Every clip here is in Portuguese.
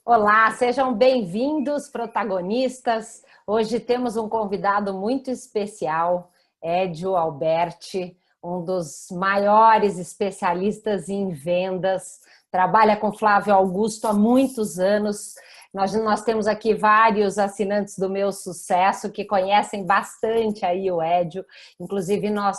Olá, sejam bem-vindos, protagonistas. Hoje temos um convidado muito especial, Edio Alberti, um dos maiores especialistas em vendas, trabalha com Flávio Augusto há muitos anos. Nós temos aqui vários assinantes do Meu Sucesso que conhecem bastante aí o Edio, inclusive nós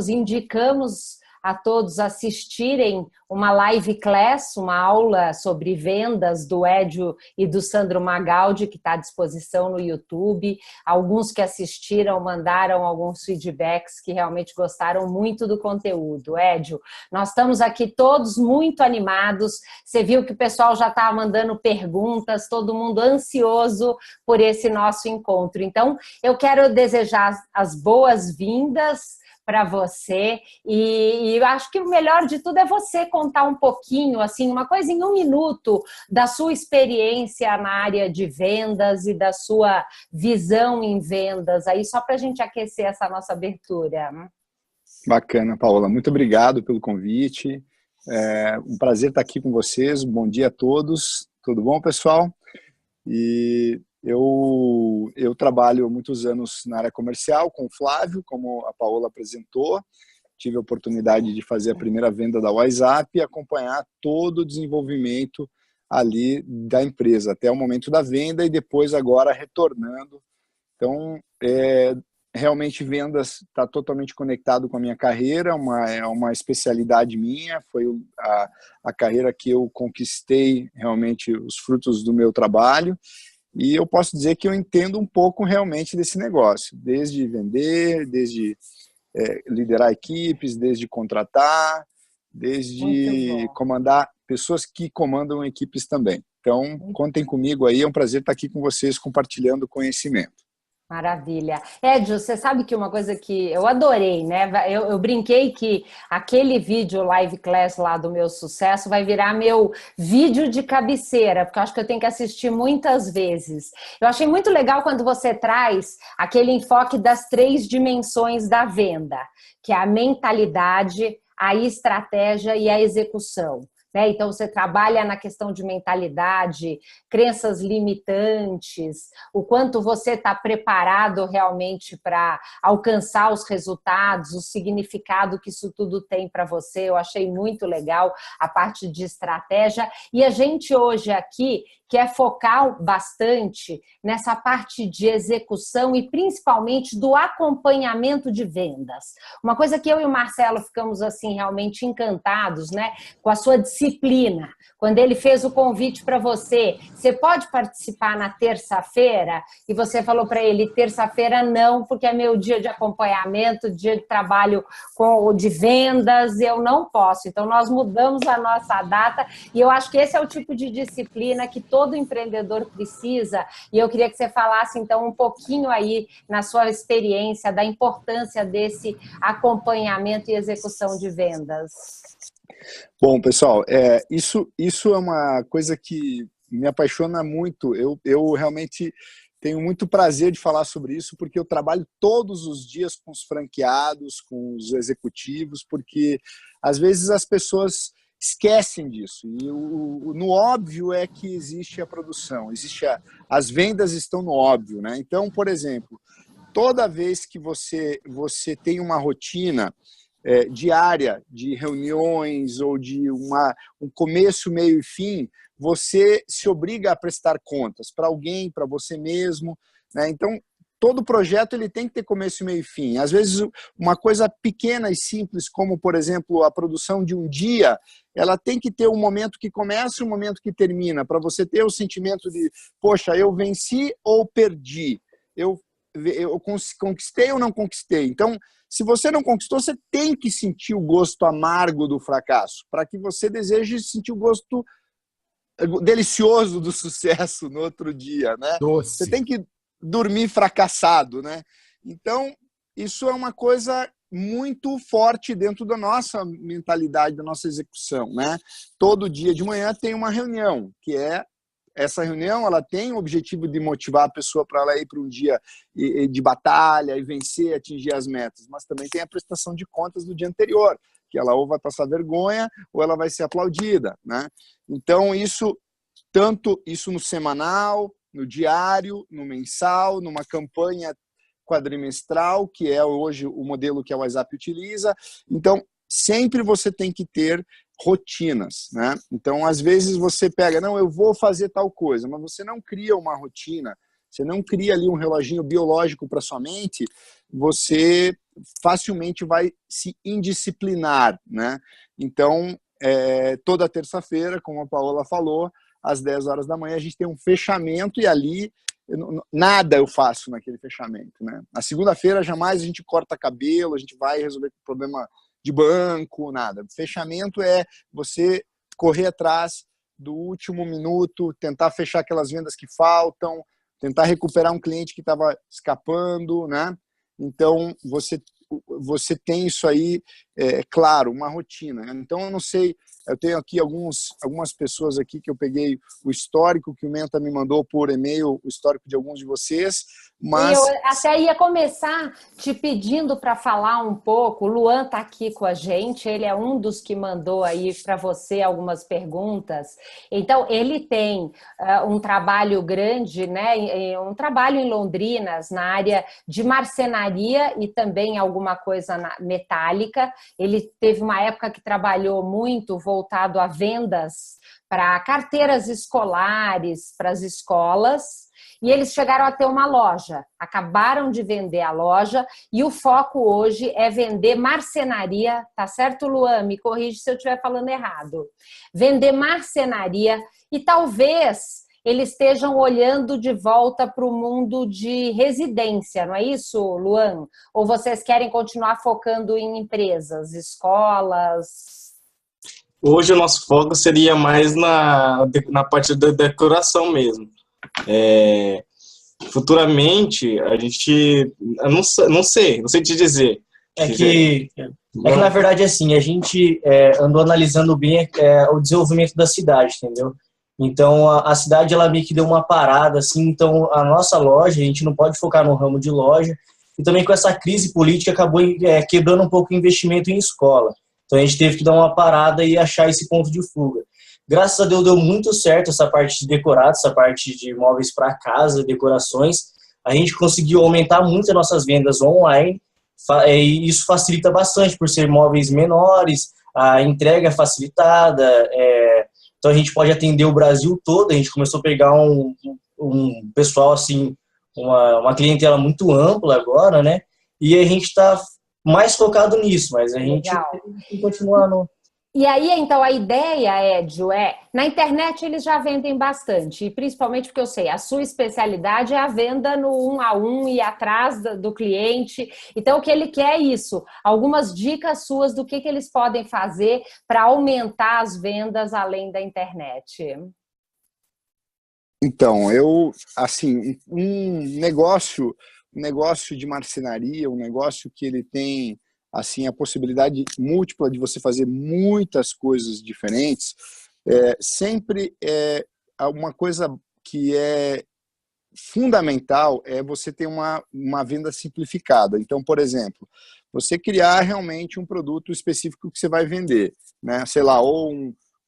indicamos a todos assistirem uma live class, uma aula sobre vendas do Edio e do Sandro Magaldi, que está à disposição no YouTube. Alguns que assistiram mandaram alguns feedbacks que realmente gostaram muito do conteúdo. Edio, nós estamos aqui todos muito animados. Você viu que o pessoal já está mandando perguntas, todo mundo ansioso por esse nosso encontro. Então, eu quero desejar as boas-vindas para você, e eu acho que o melhor de tudo é você contar um pouquinho, assim, uma coisa em 1 minuto, da sua experiência na área de vendas e da sua visão em vendas, aí só para a gente aquecer essa nossa abertura. Bacana, Paola. Muito obrigado pelo convite. É um prazer estar aqui com vocês. Bom dia a todos. Tudo bom, pessoal? E eu trabalho há muitos anos na área comercial com o Flávio, como a Paola apresentou. Tive a oportunidade de fazer a primeira venda da WhatsApp e acompanhar todo o desenvolvimento ali da empresa, até o momento da venda e depois agora retornando. Então, realmente vendas está totalmente conectado com a minha carreira, é uma especialidade minha, foi a carreira que eu conquistei realmente os frutos do meu trabalho, e eu posso dizer que eu entendo um pouco realmente desse negócio, desde vender, desde liderar equipes, desde contratar, Muito desde bom. comandar pessoas que comandam equipes também. Então, contem comigo aí, é um prazer estar aqui com vocês compartilhando conhecimento. Maravilha. Edio, você sabe que uma coisa que eu adorei, né? Eu brinquei que aquele vídeo live class lá do Meu Sucesso vai virar meu vídeo de cabeceira, porque eu acho que eu tenho que assistir muitas vezes. Eu achei muito legal quando você traz aquele enfoque das 3 dimensões da venda, que é a mentalidade, a estratégia e a execução. Né? Então, você trabalha na questão de mentalidade, crenças limitantes, o quanto você está preparado realmente para alcançar os resultados, o significado que isso tudo tem para você. Eu achei muito legal a parte de estratégia. E a gente hoje aqui quer focar bastante nessa parte de execução e principalmente do acompanhamento de vendas. Uma coisa que eu e o Marcelo ficamos assim realmente encantados, né, com a sua disciplina. Quando ele fez o convite para você, você pode participar na terça-feira? E você falou para ele, terça-feira não, porque é meu dia de acompanhamento, dia de trabalho de vendas, eu não posso. Então, nós mudamos a nossa data e eu acho que esse é o tipo de disciplina que todo empreendedor precisa. E eu queria que você falasse, então, um pouquinho aí na sua experiência da importância desse acompanhamento e execução de vendas. Bom, pessoal, isso é uma coisa que me apaixona muito. Eu realmente tenho muito prazer de falar sobre isso, porque eu trabalho todos os dias com os franqueados, com os executivos, porque às vezes as pessoas esquecem disso. E no óbvio é que existe a produção, as vendas estão no óbvio, né? Então, por exemplo, toda vez que você tem uma rotina diária de reuniões ou de um começo, meio e fim, você se obriga a prestar contas para alguém, para você mesmo, né? Então, todo projeto ele tem que ter começo, meio e fim. Às vezes, uma coisa pequena e simples, como, por exemplo, a produção de um dia, ela tem que ter um momento que começa e um momento que termina, para você ter o sentimento de, poxa, eu venci ou perdi? Eu conquistei ou não conquistei? Então, se você não conquistou, você tem que sentir o gosto amargo do fracasso, para que você deseje sentir o gosto delicioso do sucesso no outro dia, né? Você Doce. tem que dormir fracassado, né? Então, isso é uma coisa muito forte dentro da nossa mentalidade, da nossa execução, né? Todo dia de manhã tem uma reunião, que é essa reunião, ela tem o objetivo de motivar a pessoa para ela ir para um dia de batalha e vencer, atingir as metas, mas também tem a prestação de contas do dia anterior, que ela ou vai passar vergonha ou ela vai ser aplaudida, né? Então, isso tanto isso no semanal, no diário, no mensal, numa campanha quadrimestral, que é hoje o modelo que a WhatsApp utiliza. Então, sempre você tem que ter rotinas, né? Então, às vezes você pega, não, eu vou fazer tal coisa, mas você não cria uma rotina, você não cria ali um reloginho biológico para sua mente, você facilmente vai se indisciplinar, né? Então, toda terça-feira, como a Paola falou, às 10 horas da manhã a gente tem um fechamento e ali nada eu faço naquele fechamento, né? Na segunda-feira jamais a gente corta cabelo, a gente vai resolver problema de banco, nada. Fechamento é você correr atrás do último minuto, tentar fechar aquelas vendas que faltam, tentar recuperar um cliente que estava escapando, né? Então, você tem isso aí, claro, uma rotina. Então, eu não sei, eu tenho aqui algumas pessoas aqui que eu peguei o histórico que o Menta me mandou por e-mail, o histórico de alguns de vocês, mas... Eu até ia começar te pedindo para falar um pouco. O Luan está aqui com a gente, ele é um dos que mandou aí para você algumas perguntas. Então, ele tem um trabalho grande, né? Um trabalho em Londrinas, na área de marcenaria e também alguma coisa metálica. Ele teve uma época que trabalhou muito voltado a vendas para carteiras escolares, para as escolas. E eles chegaram a ter uma loja, acabaram de vender a loja e o foco hoje é vender marcenaria, tá certo, Luan? Me corrige se eu estiver falando errado. Vender marcenaria e talvez eles estejam olhando de volta para o mundo de residência, não é isso, Luan? Ou vocês querem continuar focando em empresas, escolas? Hoje o nosso foco seria mais na parte da decoração mesmo. Futuramente a gente, eu não sei te dizer. Na verdade assim, a gente andou analisando bem o desenvolvimento da cidade, entendeu? Então a cidade ela meio que deu uma parada assim, então a nossa loja, a gente não pode focar no ramo de loja, e também com essa crise política acabou quebrando um pouco o investimento em escola. Então a gente teve que dar uma parada e achar esse ponto de fuga. Graças a Deus deu muito certo essa parte de decorado, essa parte de móveis para casa, decorações. A gente conseguiu aumentar muito as nossas vendas online e isso facilita bastante por ser móveis menores, a entrega facilitada. Então a gente pode atender o Brasil todo. A gente começou a pegar um pessoal assim, uma clientela muito ampla agora, né? E a gente está mais focado nisso, mas a gente tem que continuar no... E aí, então, a ideia, Edio, na internet eles já vendem bastante, e principalmente porque eu sei, a sua especialidade é a venda no 1 a 1 e atrás do cliente. Então, o que ele quer é isso, algumas dicas suas do que eles podem fazer para aumentar as vendas além da internet. Então, assim, um negócio de marcenaria, um negócio que ele tem assim a possibilidade múltipla de você fazer muitas coisas diferentes, sempre uma coisa que é fundamental é você ter uma venda simplificada. Então, por exemplo, você criar realmente um produto específico que você vai vender, né? Sei lá, ou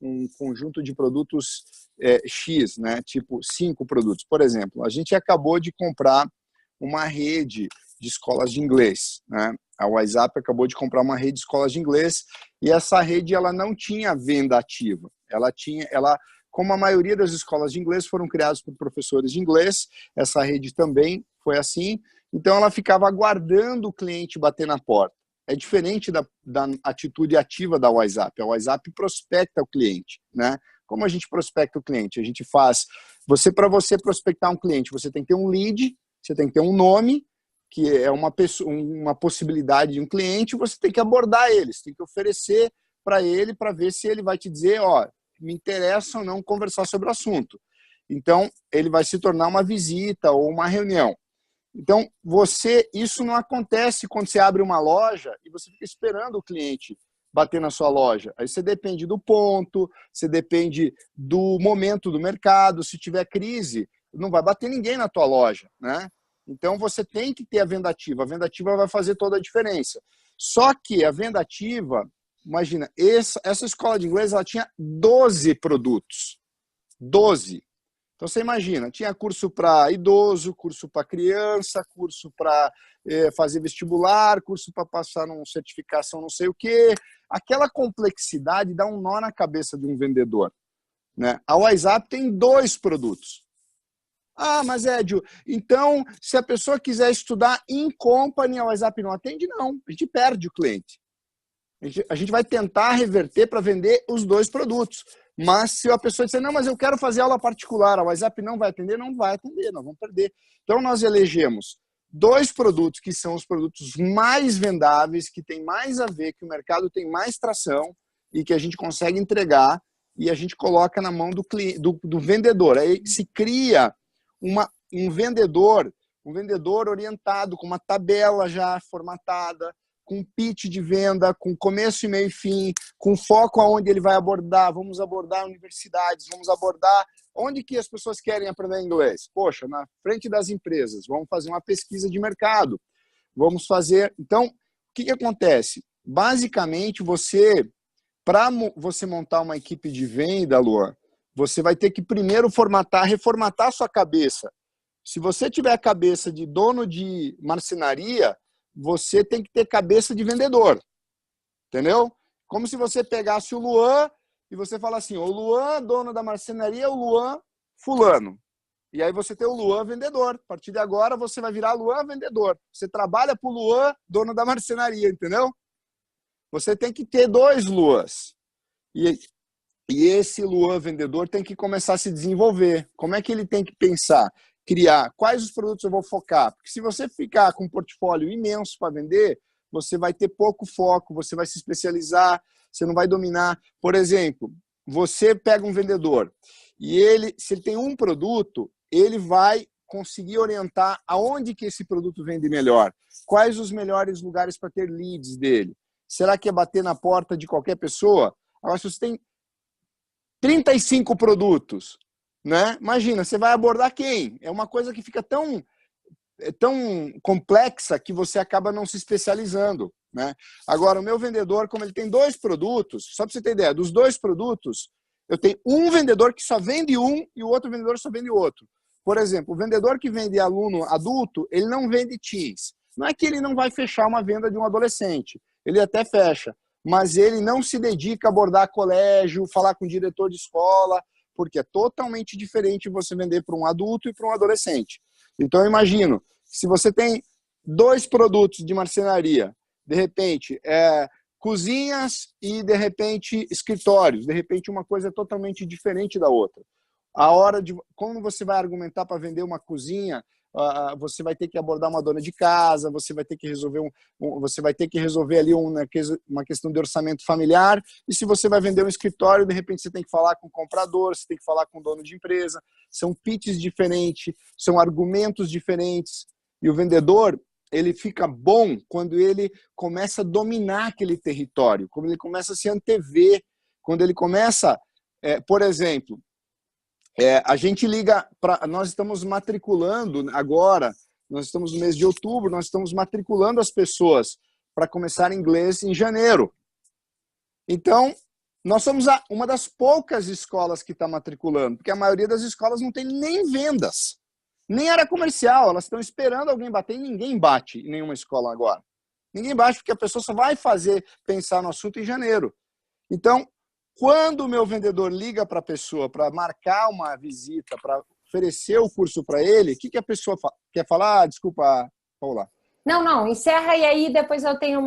um conjunto de produtos X, né? Tipo 5 produtos. Por exemplo, a gente acabou de comprar uma rede de escolas de inglês, né? A WhatsApp acabou de comprar uma rede de escolas de inglês e essa rede ela não tinha venda ativa. Como a maioria das escolas de inglês foram criadas por professores de inglês, essa rede também foi assim. Então ela ficava aguardando o cliente bater na porta. É diferente da atitude ativa da WhatsApp. A WhatsApp prospecta o cliente, né? Como a gente prospecta o cliente? A gente faz... Para você prospectar um cliente, você tem que ter um lead, você tem que ter um nome, que é uma possibilidade de um cliente, você tem que abordar ele, você tem que oferecer para ele para ver se ele vai te dizer, me interessa ou não conversar sobre o assunto. Então, ele vai se tornar uma visita ou uma reunião. Então, isso não acontece quando você abre uma loja e você fica esperando o cliente bater na sua loja. Aí você depende do ponto, você depende do momento do mercado. Se tiver crise, não vai bater ninguém na tua loja, né? Então, você tem que ter a venda ativa. A venda ativa vai fazer toda a diferença. Só que a venda ativa, imagina, essa escola de inglês ela tinha 12 produtos. 12. Então, você imagina, tinha curso para idoso, curso para criança, curso para fazer vestibular, curso para passar numa certificação não sei o quê. Aquela complexidade dá um nó na cabeça de um vendedor, né? A WhatsApp tem 2 produtos. Ah, mas Edio, então, se a pessoa quiser estudar in company, a WhatsApp não atende? Não, a gente perde o cliente. A gente vai tentar reverter para vender os 2 produtos. Mas se a pessoa disser, não, mas eu quero fazer aula particular, a WhatsApp não vai atender, não vai atender, nós vamos perder. Então, nós elegemos 2 produtos que são os produtos mais vendáveis, que tem mais a ver, que o mercado tem mais tração e que a gente consegue entregar e a gente coloca na mão do cliente, do vendedor. Aí se cria um vendedor orientado, com uma tabela já formatada, com pitch de venda, com começo e meio e fim, com foco aonde ele vai abordar. Vamos abordar universidades, vamos abordar onde que as pessoas querem aprender inglês. Poxa, na frente das empresas, vamos fazer uma pesquisa de mercado. Vamos fazer... Então, o que acontece? Basicamente, para você montar uma equipe de venda, Luan, você vai ter que primeiro reformatar a sua cabeça. Se você tiver a cabeça de dono de marcenaria, você tem que ter cabeça de vendedor. Entendeu? Como se você pegasse o Luan e você fala assim, o Luan, dono da marcenaria, o Luan, fulano. E aí você tem o Luan vendedor. A partir de agora, você vai virar Luan vendedor. Você trabalha para o Luan, dono da marcenaria, entendeu? Você tem que ter 2 Luas. E esse Luan vendedor tem que começar a se desenvolver. Como é que ele tem que pensar? Criar quais os produtos eu vou focar. Porque se você ficar com um portfólio imenso para vender, você vai ter pouco foco, você vai se especializar, você não vai dominar. Por exemplo, você pega um vendedor e se ele tem um produto, ele vai conseguir orientar aonde que esse produto vende melhor. Quais os melhores lugares para ter leads dele. Será que é bater na porta de qualquer pessoa? Agora, se você tem 35 produtos, né? Imagina, você vai abordar quem? É uma coisa que fica tão complexa que você acaba não se especializando, né? Agora, o meu vendedor, como ele tem 2 produtos, só para você ter ideia, dos 2 produtos, eu tenho um vendedor que só vende um e o outro vendedor só vende outro. Por exemplo, o vendedor que vende aluno adulto, ele não vende teens. Não é que ele não vai fechar uma venda de um adolescente, ele até fecha, mas ele não se dedica a abordar colégio, falar com o diretor de escola, porque é totalmente diferente você vender para um adulto e para um adolescente. Então, eu imagino, se você tem 2 produtos de marcenaria, de repente, cozinhas e, de repente, escritórios, de repente, uma coisa totalmente diferente da outra. Como você vai argumentar para vender uma cozinha, você vai ter que abordar uma dona de casa, você vai ter que resolver ali uma questão de orçamento familiar, e se você vai vender um escritório, de repente você tem que falar com o comprador, você tem que falar com o dono de empresa, são pitches diferentes, são argumentos diferentes, e o vendedor, ele fica bom quando ele começa a dominar aquele território, quando ele começa a se antever, quando ele começa, por exemplo, a gente liga nós estamos matriculando agora, nós estamos no mês de outubro, nós estamos matriculando as pessoas para começar inglês em janeiro. Então, nós somos uma das poucas escolas que está matriculando, porque a maioria das escolas não tem nem vendas, nem área comercial, elas estão esperando alguém bater e ninguém bate em nenhuma escola agora. Ninguém bate porque a pessoa só vai pensar no assunto em janeiro. Então, quando o meu vendedor liga para a pessoa para marcar uma visita, para oferecer o curso para ele, o que a pessoa quer falar? Ah, desculpa, Paula. Não, encerra e aí depois eu tenho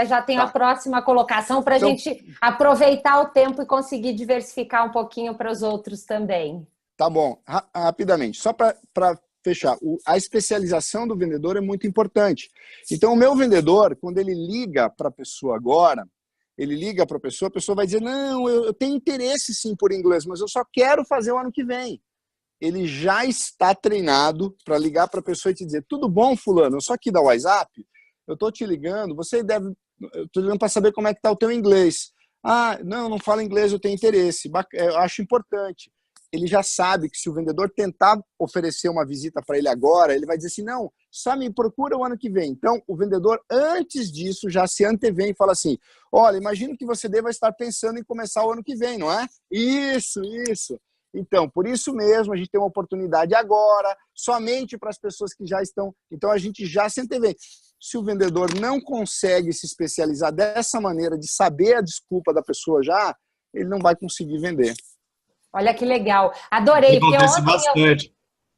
já tenho a próxima colocação para a gente aproveitar o tempo e conseguir diversificar um pouquinho para os outros também. Tá bom, rapidamente, só para fechar, a especialização do vendedor é muito importante. Então, o meu vendedor, quando ele liga para a pessoa agora, ele liga para a pessoa vai dizer, não, eu tenho interesse sim por inglês, mas eu só quero fazer o ano que vem. Ele já está treinado para ligar para a pessoa e te dizer, tudo bom, fulano, eu sou aqui da WhatsApp, eu estou te ligando, eu estou ligando para saber como é que está o teu inglês. Ah, não falo inglês, eu tenho interesse, eu acho importante. Ele já sabe que se o vendedor tentar oferecer uma visita para ele agora, ele vai dizer assim, não, só me procura o ano que vem. Então, o vendedor, antes disso, já se antevém e fala assim, olha, imagino que você deva estar pensando em começar o ano que vem, não é? Isso. Então, por isso mesmo, a gente tem uma oportunidade agora, somente para as pessoas que já estão... Então, a gente já se antevê. Se o vendedor não consegue se especializar dessa maneira, de saber a desculpa da pessoa já, ele não vai conseguir vender. Olha que legal. Adorei, porque Acontece bastante.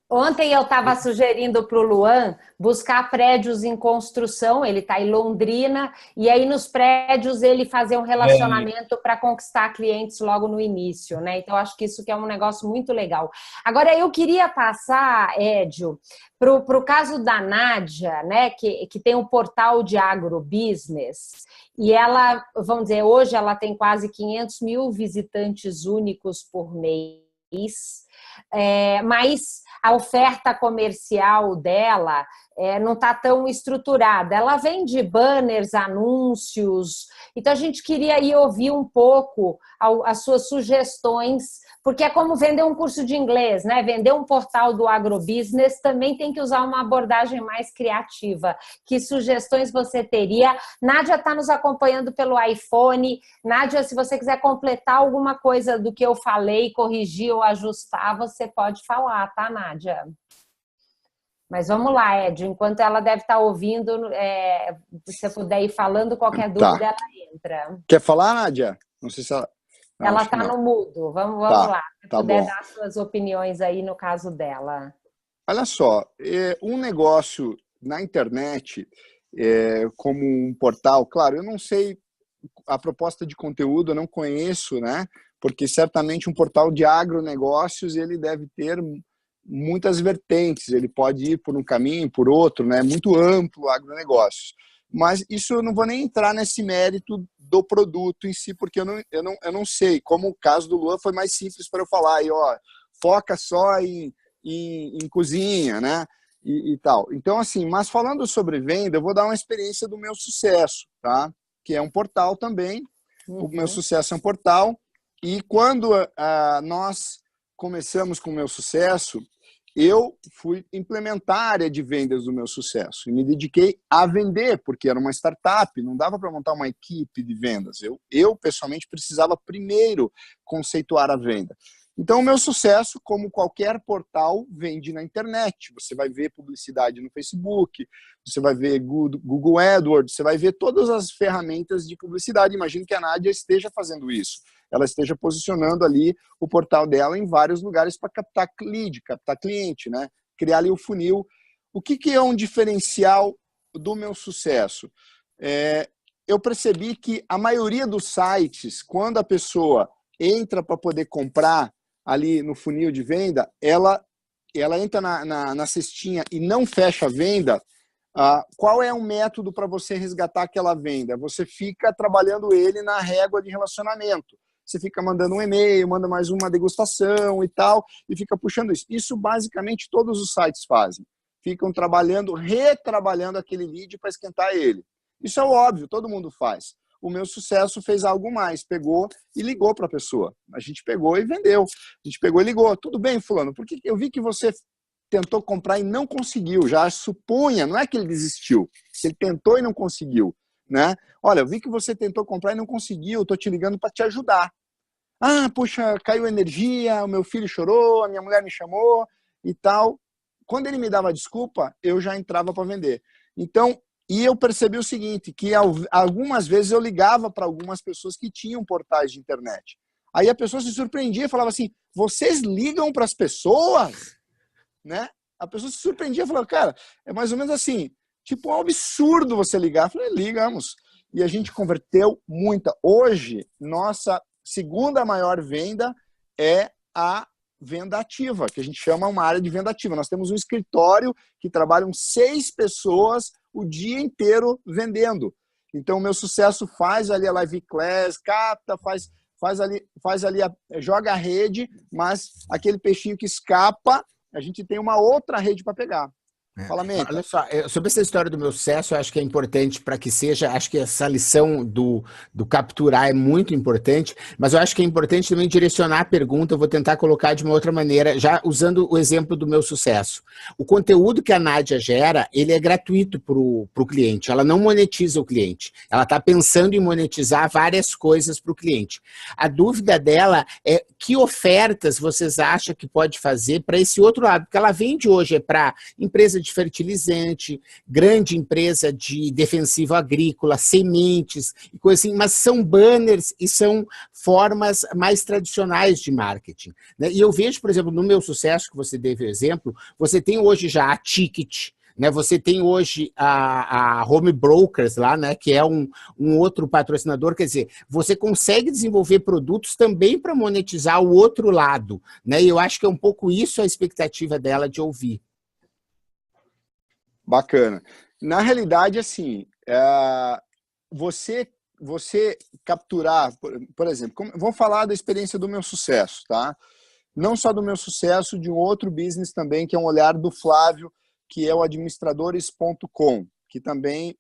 ontem eu estava sugerindo para o Luan buscar prédios em construção, ele está em Londrina, e aí nos prédios ele fazer um relacionamento para conquistar clientes logo no início, né? Então, acho que isso que é um negócio muito legal. Agora, eu queria passar, Edio, para o caso da Nádia, né? Que tem um portal de agrobusiness, e ela, vamos dizer, hoje ela tem quase 500 mil visitantes únicos por mês, mas a oferta comercial dela não está tão estruturada. Ela vende banners, anúncios. Então, a gente queria ir ouvir um pouco as suas sugestões, porque é como vender um curso de inglês, né? Vender um portal do agrobusiness também tem que usar uma abordagem mais criativa. Que sugestões você teria? Nádia está nos acompanhando pelo iPhone. Nádia, se você quiser completar alguma coisa do que eu falei, corrigir ou ajustar, você pode falar, tá, Nádia? Mas vamos lá, Ed, enquanto ela deve estar ouvindo, se você puder ir falando, qualquer dúvida, ela entra. Quer falar, Nádia? Não sei se ela... Ela está no mudo. Vamos lá. Se puder dar suas opiniões aí no caso dela. Olha só, um negócio na internet, como um portal, claro, eu não sei a proposta de conteúdo, eu não conheço, né? Porque certamente um portal de agronegócios, ele deve ter muitas vertentes, ele pode ir por um caminho, por outro, né? Muito amplo o agronegócios. Mas isso eu não vou nem entrar nesse mérito do produto em si, porque eu não sei. Como o caso do Luan foi mais simples para eu falar, aí, ó, foca só em cozinha, né? E tal. Então, assim, mas falando sobre venda, eu vou dar uma experiência do meu sucesso, tá? Que é um portal também. O meu sucesso é um portal. E quando nós começamos com o meu sucesso, eu fui implementar a área de vendas do meu sucesso e me dediquei a vender, porque era uma startup, não dava para montar uma equipe de vendas. Eu, pessoalmente, precisava primeiro conceituar a venda. Então, o meu sucesso, como qualquer portal, vende na internet. Você vai ver publicidade no Facebook, você vai ver Google AdWords, você vai ver todas as ferramentas de publicidade. Imagino que a Nádia esteja fazendo isso. Ela esteja posicionando ali o portal dela em vários lugares para captar lead, captar cliente, né? Criar ali o funil. O que é um diferencial do meu sucesso? Eu percebi que a maioria dos sites, quando a pessoa entra para poder comprar ali no funil de venda, ela entra na cestinha e não fecha a venda. Qual é o método para você resgatar aquela venda? Você fica trabalhando ele na régua de relacionamento. Você fica mandando um e-mail, manda mais uma degustação e tal, e fica puxando isso. Isso basicamente todos os sites fazem. Ficam retrabalhando aquele lead para esquentar ele. Isso é óbvio, todo mundo faz. O meu sucesso fez algo mais, pegou e ligou para a pessoa. A gente pegou e vendeu. A gente pegou e ligou. Tudo bem, fulano, porque eu vi que você tentou comprar e não conseguiu. Já supunha, não é que ele desistiu, ele tentou e não conseguiu, né? Olha, eu vi que você tentou comprar e não conseguiu, estou te ligando para te ajudar. Puxa, caiu energia, o meu filho chorou, a minha mulher me chamou e tal. Quando ele me dava desculpa, eu já entrava para vender. Então, e eu percebi o seguinte, que algumas vezes eu ligava para algumas pessoas que tinham portais de internet. Aí a pessoa se surpreendia e falava assim, vocês ligam para as pessoas? Né? A pessoa se surpreendia e falava, cara, é mais ou menos assim, tipo, é um absurdo você ligar. Eu falei, ligamos. E a gente converteu muita. Hoje, nossa segunda maior venda é a venda ativa, que a gente chama uma área de venda ativa. Nós temos um escritório que trabalham 6 pessoas o dia inteiro vendendo. Então, o meu sucesso faz ali a live class, capta, faz ali, joga a rede, mas aquele peixinho que escapa, a gente tem uma outra rede para pegar. Fala, Menta. Olha só, sobre essa história do meu sucesso, eu acho que é importante para que seja, acho que essa lição do capturar é muito importante, mas eu acho que é importante também direcionar a pergunta, eu vou tentar colocar de uma outra maneira, já usando o exemplo do meu sucesso. O conteúdo que a Nádia gera, ele é gratuito para o cliente, ela não monetiza o cliente, ela está pensando em monetizar várias coisas para o cliente. A dúvida dela é que ofertas vocês acham que pode fazer para esse outro lado, porque ela vende hoje para empresa de fertilizante, grande empresa de defensivo agrícola, sementes e coisa assim, mas são banners e são formas mais tradicionais de marketing, né? E eu vejo, por exemplo, no meu sucesso, que você deu o exemplo, você tem hoje já a Ticket, né? Você tem hoje a Home Brokers lá, né? Que é um outro patrocinador, quer dizer, você consegue desenvolver produtos também para monetizar o outro lado, né? E eu acho que é um pouco isso a expectativa dela de ouvir. Bacana. Na realidade, assim, você capturar, por exemplo, vamos falar da experiência do meu sucesso, tá? Não só do meu sucesso, de um outro business também, que é um olhar do Flávio, que é o administradores.com, que também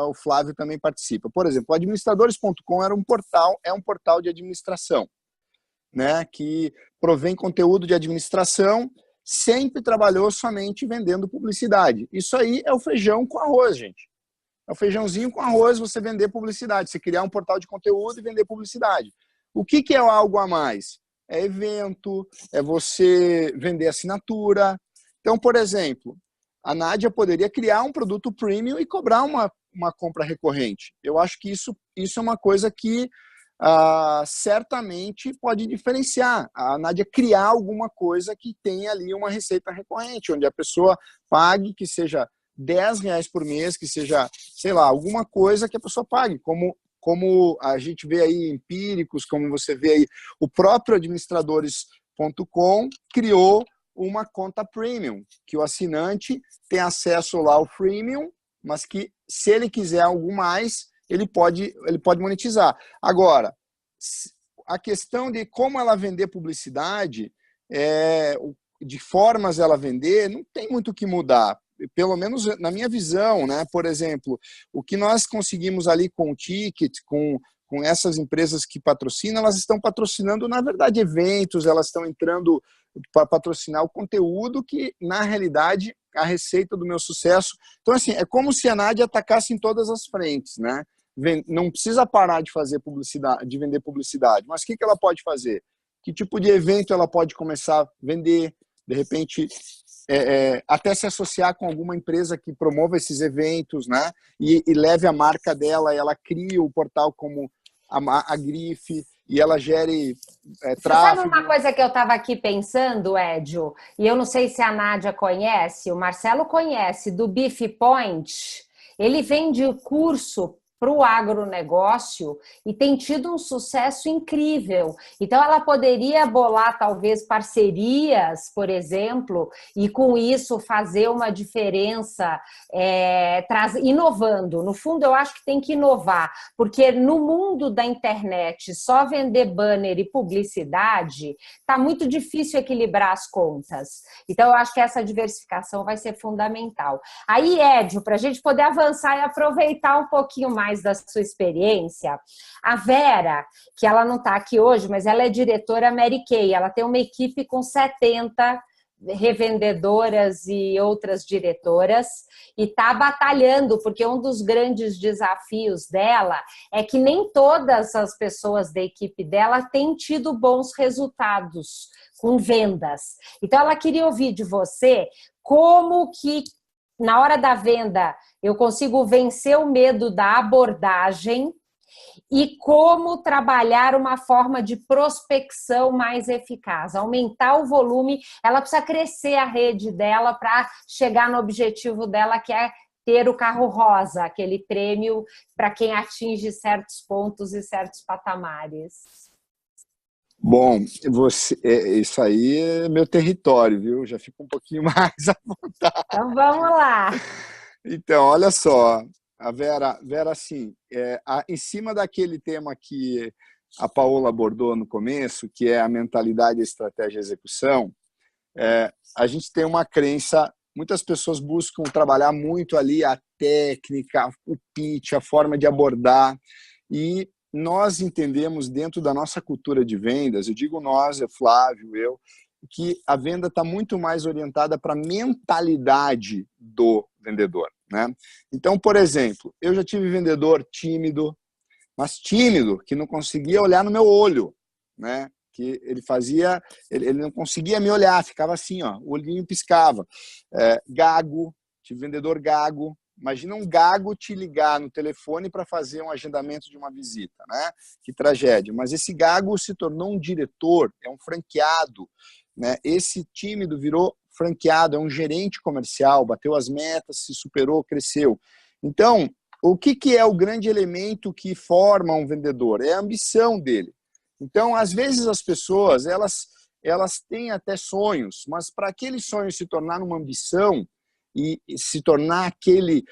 o Flávio também participa. Por exemplo, o administradores.com é um portal de administração, né, que provém conteúdo de administração, sempre trabalhou somente vendendo publicidade. Isso aí é o feijão com arroz, gente. É o feijãozinho com arroz, você vender publicidade, você criar um portal de conteúdo e vender publicidade. O que é algo a mais? É evento, é você vender assinatura. Então, por exemplo, a Nádia poderia criar um produto premium e cobrar uma compra recorrente. Eu acho que isso é uma coisa que certamente pode diferenciar. A Nádia criar alguma coisa que tenha ali uma receita recorrente, onde a pessoa pague, que seja R$10 por mês, que seja, sei lá, alguma coisa que a pessoa pague, como a gente vê aí empíricos, como você vê aí, o próprio administradores.com criou uma conta premium, que o assinante tem acesso lá ao freemium, mas que se ele quiser algo mais, ele pode monetizar. Agora, a questão de como ela vender publicidade, de formas ela vender, não tem muito o que mudar, pelo menos na minha visão, né? Por exemplo, o que nós conseguimos ali com o Ticket, com essas empresas que patrocinam, elas estão patrocinando, na verdade, eventos, elas estão entrando para patrocinar o conteúdo que, na realidade, a receita do meu sucesso. Então, assim, é como se a Nádia atacasse em todas as frentes, né? Não precisa parar de fazer publicidade, de vender publicidade, mas o que ela pode fazer? Que tipo de evento ela pode começar a vender? De repente, até se associar com alguma empresa que promova esses eventos, né? E leve a marca dela, ela cria o portal como a grife e ela gere tráfego. Sabe uma coisa que eu estava aqui pensando, Edio? E eu não sei se a Nádia conhece, o Marcelo conhece, do Beef Point. Ele vende curso para o agronegócio e tem tido um sucesso incrível. Então, ela poderia bolar, talvez, parcerias, por exemplo, e com isso fazer uma diferença, inovando. No fundo, eu acho que tem que inovar, porque no mundo da internet, só vender banner e publicidade, está muito difícil equilibrar as contas. Então, eu acho que essa diversificação vai ser fundamental. Aí, Edio, para a gente poder avançar e aproveitar um pouquinho mais da sua experiência, a Vera, que ela não está aqui hoje, mas ela é diretora Mary Kay, ela tem uma equipe com 70 revendedoras e outras diretoras e está batalhando, porque um dos grandes desafios dela é que nem todas as pessoas da equipe dela têm tido bons resultados com vendas. Então, ela queria ouvir de você como que na hora da venda eu consigo vencer o medo da abordagem e como trabalhar uma forma de prospecção mais eficaz, aumentar o volume. Ela precisa crescer a rede dela para chegar no objetivo dela, que é ter o carro rosa, aquele prêmio para quem atinge certos pontos e certos patamares. Bom, isso aí é meu território, viu? Já fico um pouquinho mais à vontade. Então vamos lá. Então, olha só, a Vera assim, em cima daquele tema que a Paola abordou no começo, que é a mentalidade, a estratégia e a execução, a gente tem uma crença muitas pessoas buscam trabalhar muito ali a técnica, o pitch, a forma de abordar, e nós entendemos dentro da nossa cultura de vendas, eu digo nós, é Flávio, eu, que a venda está muito mais orientada para a mentalidade do vendedor, né? Então, por exemplo, eu já tive vendedor tímido, mas tímido, que não conseguia olhar no meu olho, né? Que ele não conseguia me olhar, ficava assim, ó, o olhinho piscava. Gago, tive vendedor gago. Imagina um gago te ligar no telefone para fazer um agendamento de uma visita, né? Que tragédia. Mas esse gago se tornou um diretor, é um franqueado, né? Esse tímido virou franqueado, é um gerente comercial, bateu as metas, se superou, cresceu. Então, o que é o grande elemento que forma um vendedor? É a ambição dele. Então, às vezes as pessoas, elas têm até sonhos, mas para aquele sonho se tornar uma ambição e se tornar aquele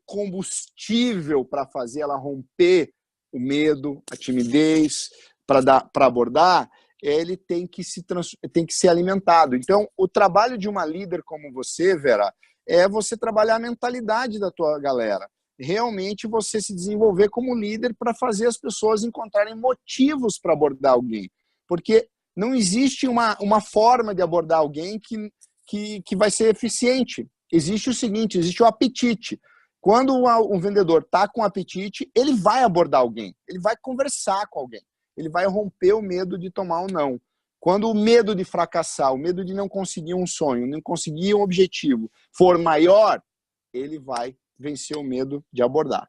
combustível para fazer ela romper o medo, a timidez, para abordar, ele tem que ser alimentado. Então, o trabalho de uma líder como você, Vera, é você trabalhar a mentalidade da tua galera. Realmente você se desenvolver como líder para fazer as pessoas encontrarem motivos para abordar alguém. Porque não existe uma forma de abordar alguém que vai ser eficiente. Existe o seguinte, existe o apetite. Quando um vendedor está com apetite, ele vai abordar alguém, ele vai conversar com alguém, ele vai romper o medo de tomar um não. Quando o medo de fracassar, o medo de não conseguir um sonho, não conseguir um objetivo for maior, ele vai vencer o medo de abordar.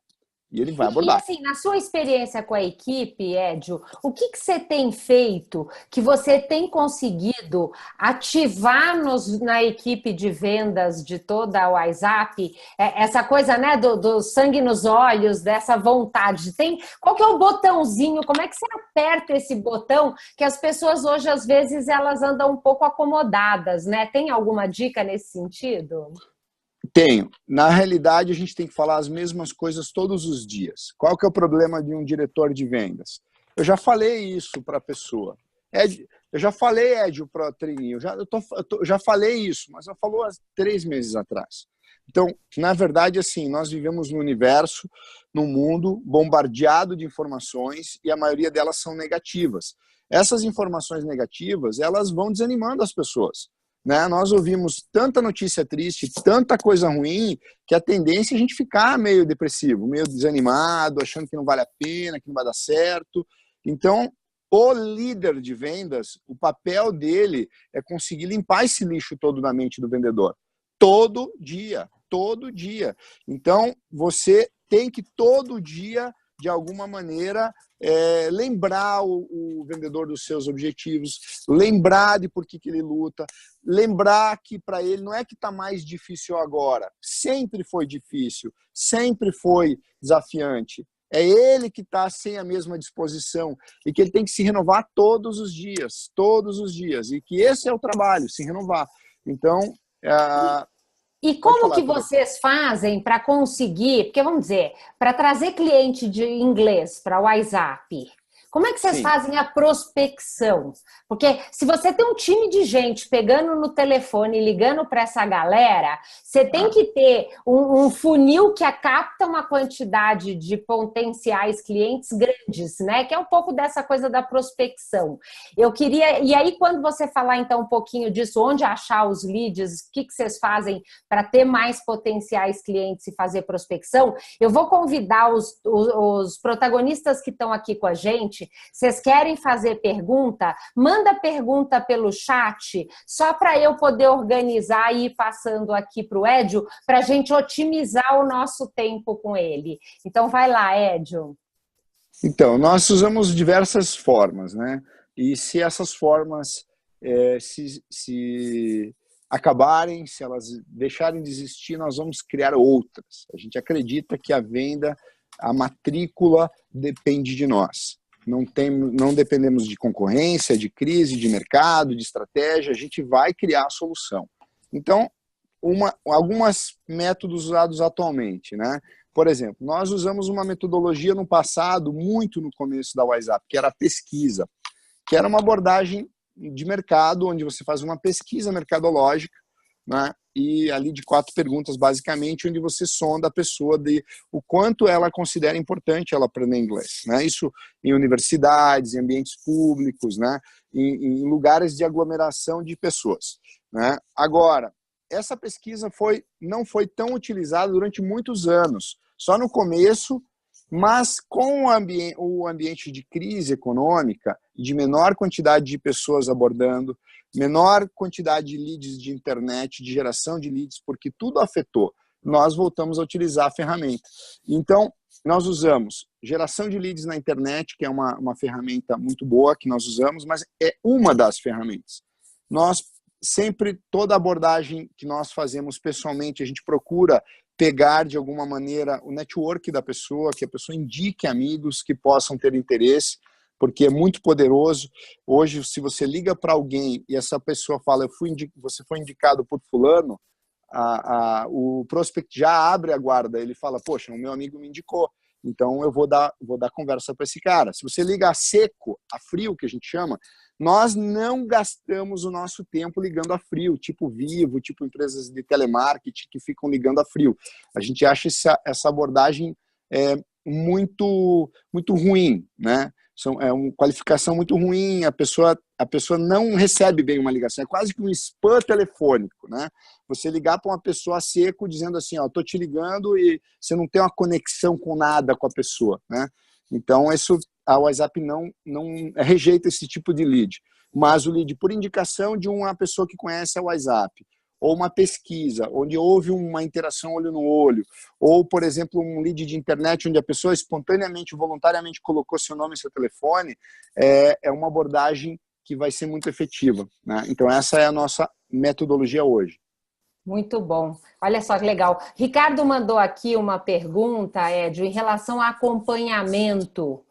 E ele vai abordar. E assim, na sua experiência com a equipe, Edio, o que você tem feito que você tem conseguido ativar na equipe de vendas de toda a WhatsApp, essa coisa, né, do sangue nos olhos, dessa vontade? Qual que é o botãozinho? Como é que você aperta esse botão que as pessoas hoje, às vezes, elas andam um pouco acomodadas, né? Tem alguma dica nesse sentido? Tenho. Na realidade, a gente tem que falar as mesmas coisas todos os dias. Qual que é o problema de um diretor de vendas? Eu já falei isso para a pessoa. Eu já falei, Edio, para o treininho. Eu já falei isso, mas eu falou há 3 meses atrás. Então, na verdade, assim, nós vivemos num universo, num mundo bombardeado de informações e a maioria delas são negativas. Essas informações negativas, elas vão desanimando as pessoas. Né? Nós ouvimos tanta notícia triste, tanta coisa ruim, que a tendência é a gente ficar meio depressivo, meio desanimado, achando que não vale a pena, que não vai dar certo. Então, o líder de vendas, o papel dele é conseguir limpar esse lixo todo na mente do vendedor. Todo dia, todo dia. Então, você tem que todo dia, de alguma maneira, lembrar o vendedor dos seus objetivos, lembrar de por que ele luta, lembrar que para ele não é que está mais difícil agora, sempre foi difícil, sempre foi desafiante. É ele que está sem a mesma disposição e que ele tem que se renovar todos os dias, e que esse é o trabalho, se renovar. Então, e como que vocês fazem para conseguir, porque vamos dizer, para trazer cliente de inglês para o WhatsApp, como é que vocês fazem a prospecção? Porque se você tem um time de gente pegando no telefone e ligando para essa galera, você tem que ter um funil que capta uma quantidade de potenciais clientes grandes, né? Que é um pouco dessa coisa da prospecção. Eu queria... E aí, quando você falar, então, um pouquinho disso, onde achar os leads, o que vocês fazem para ter mais potenciais clientes e fazer prospecção, eu vou convidar os protagonistas que estão aqui com a gente. Vocês querem fazer pergunta? Manda pergunta pelo chat, só para eu poder organizar e ir passando aqui para o Edio, para a gente otimizar o nosso tempo com ele. Então, vai lá, Edio. Então, nós usamos diversas formas, né? E se essas formas se acabarem, se elas deixarem de existir, nós vamos criar outras. A gente acredita que a venda, a matrícula, depende de nós. Não dependemos de concorrência, de crise, de mercado, de estratégia, a gente vai criar a solução. Então, alguns métodos usados atualmente, né? Por exemplo, nós usamos uma metodologia no passado, muito no começo da WhatsApp, que era a pesquisa, que era uma abordagem de mercado, onde você faz uma pesquisa mercadológica, né? E ali de 4 perguntas, basicamente, onde você sonda a pessoa de o quanto ela considera importante ela aprender inglês, né? Isso em universidades, em ambientes públicos, né? Em lugares de aglomeração de pessoas, né? Agora, essa pesquisa não foi tão utilizada durante muitos anos, só no começo, mas com o ambiente de crise econômica, de menor quantidade de pessoas abordando, menor quantidade de leads de internet, de geração de leads, porque tudo afetou, nós voltamos a utilizar a ferramenta. Então, nós usamos geração de leads na internet, que é uma ferramenta muito boa que nós usamos, mas é uma das ferramentas. Nós sempre, toda abordagem que nós fazemos pessoalmente, a gente procura pegar de alguma maneira o network da pessoa, que a pessoa indique amigos que possam ter interesse, porque é muito poderoso. Hoje, se você liga para alguém e essa pessoa fala, você foi indicado por fulano, o prospect já abre a guarda, ele fala, poxa, o meu amigo me indicou, então eu vou dar conversa para esse cara. Se você liga a seco, a frio, que a gente chama, nós não gastamos o nosso tempo ligando a frio, tipo Vivo, tipo empresas de telemarketing que ficam ligando a frio. A gente acha essa abordagem muito ruim, né? É uma qualificação muito ruim, a pessoa não recebe bem uma ligação, é quase que um spam telefônico, né? Você ligar para uma pessoa a seco dizendo assim, ó, tô te ligando e você não tem uma conexão com nada com a pessoa, né? Então, a WhatsApp não rejeita esse tipo de lead, mas o lead por indicação de uma pessoa que conhece a WhatsApp, ou uma pesquisa, onde houve uma interação olho no olho, ou, por exemplo, um lead de internet, onde a pessoa espontaneamente, voluntariamente colocou seu nome e seu telefone, é uma abordagem que vai ser muito efetiva, né? Então, essa é a nossa metodologia hoje. Muito bom. Olha só que legal. Ricardo mandou aqui uma pergunta, Edio, em relação ao acompanhamento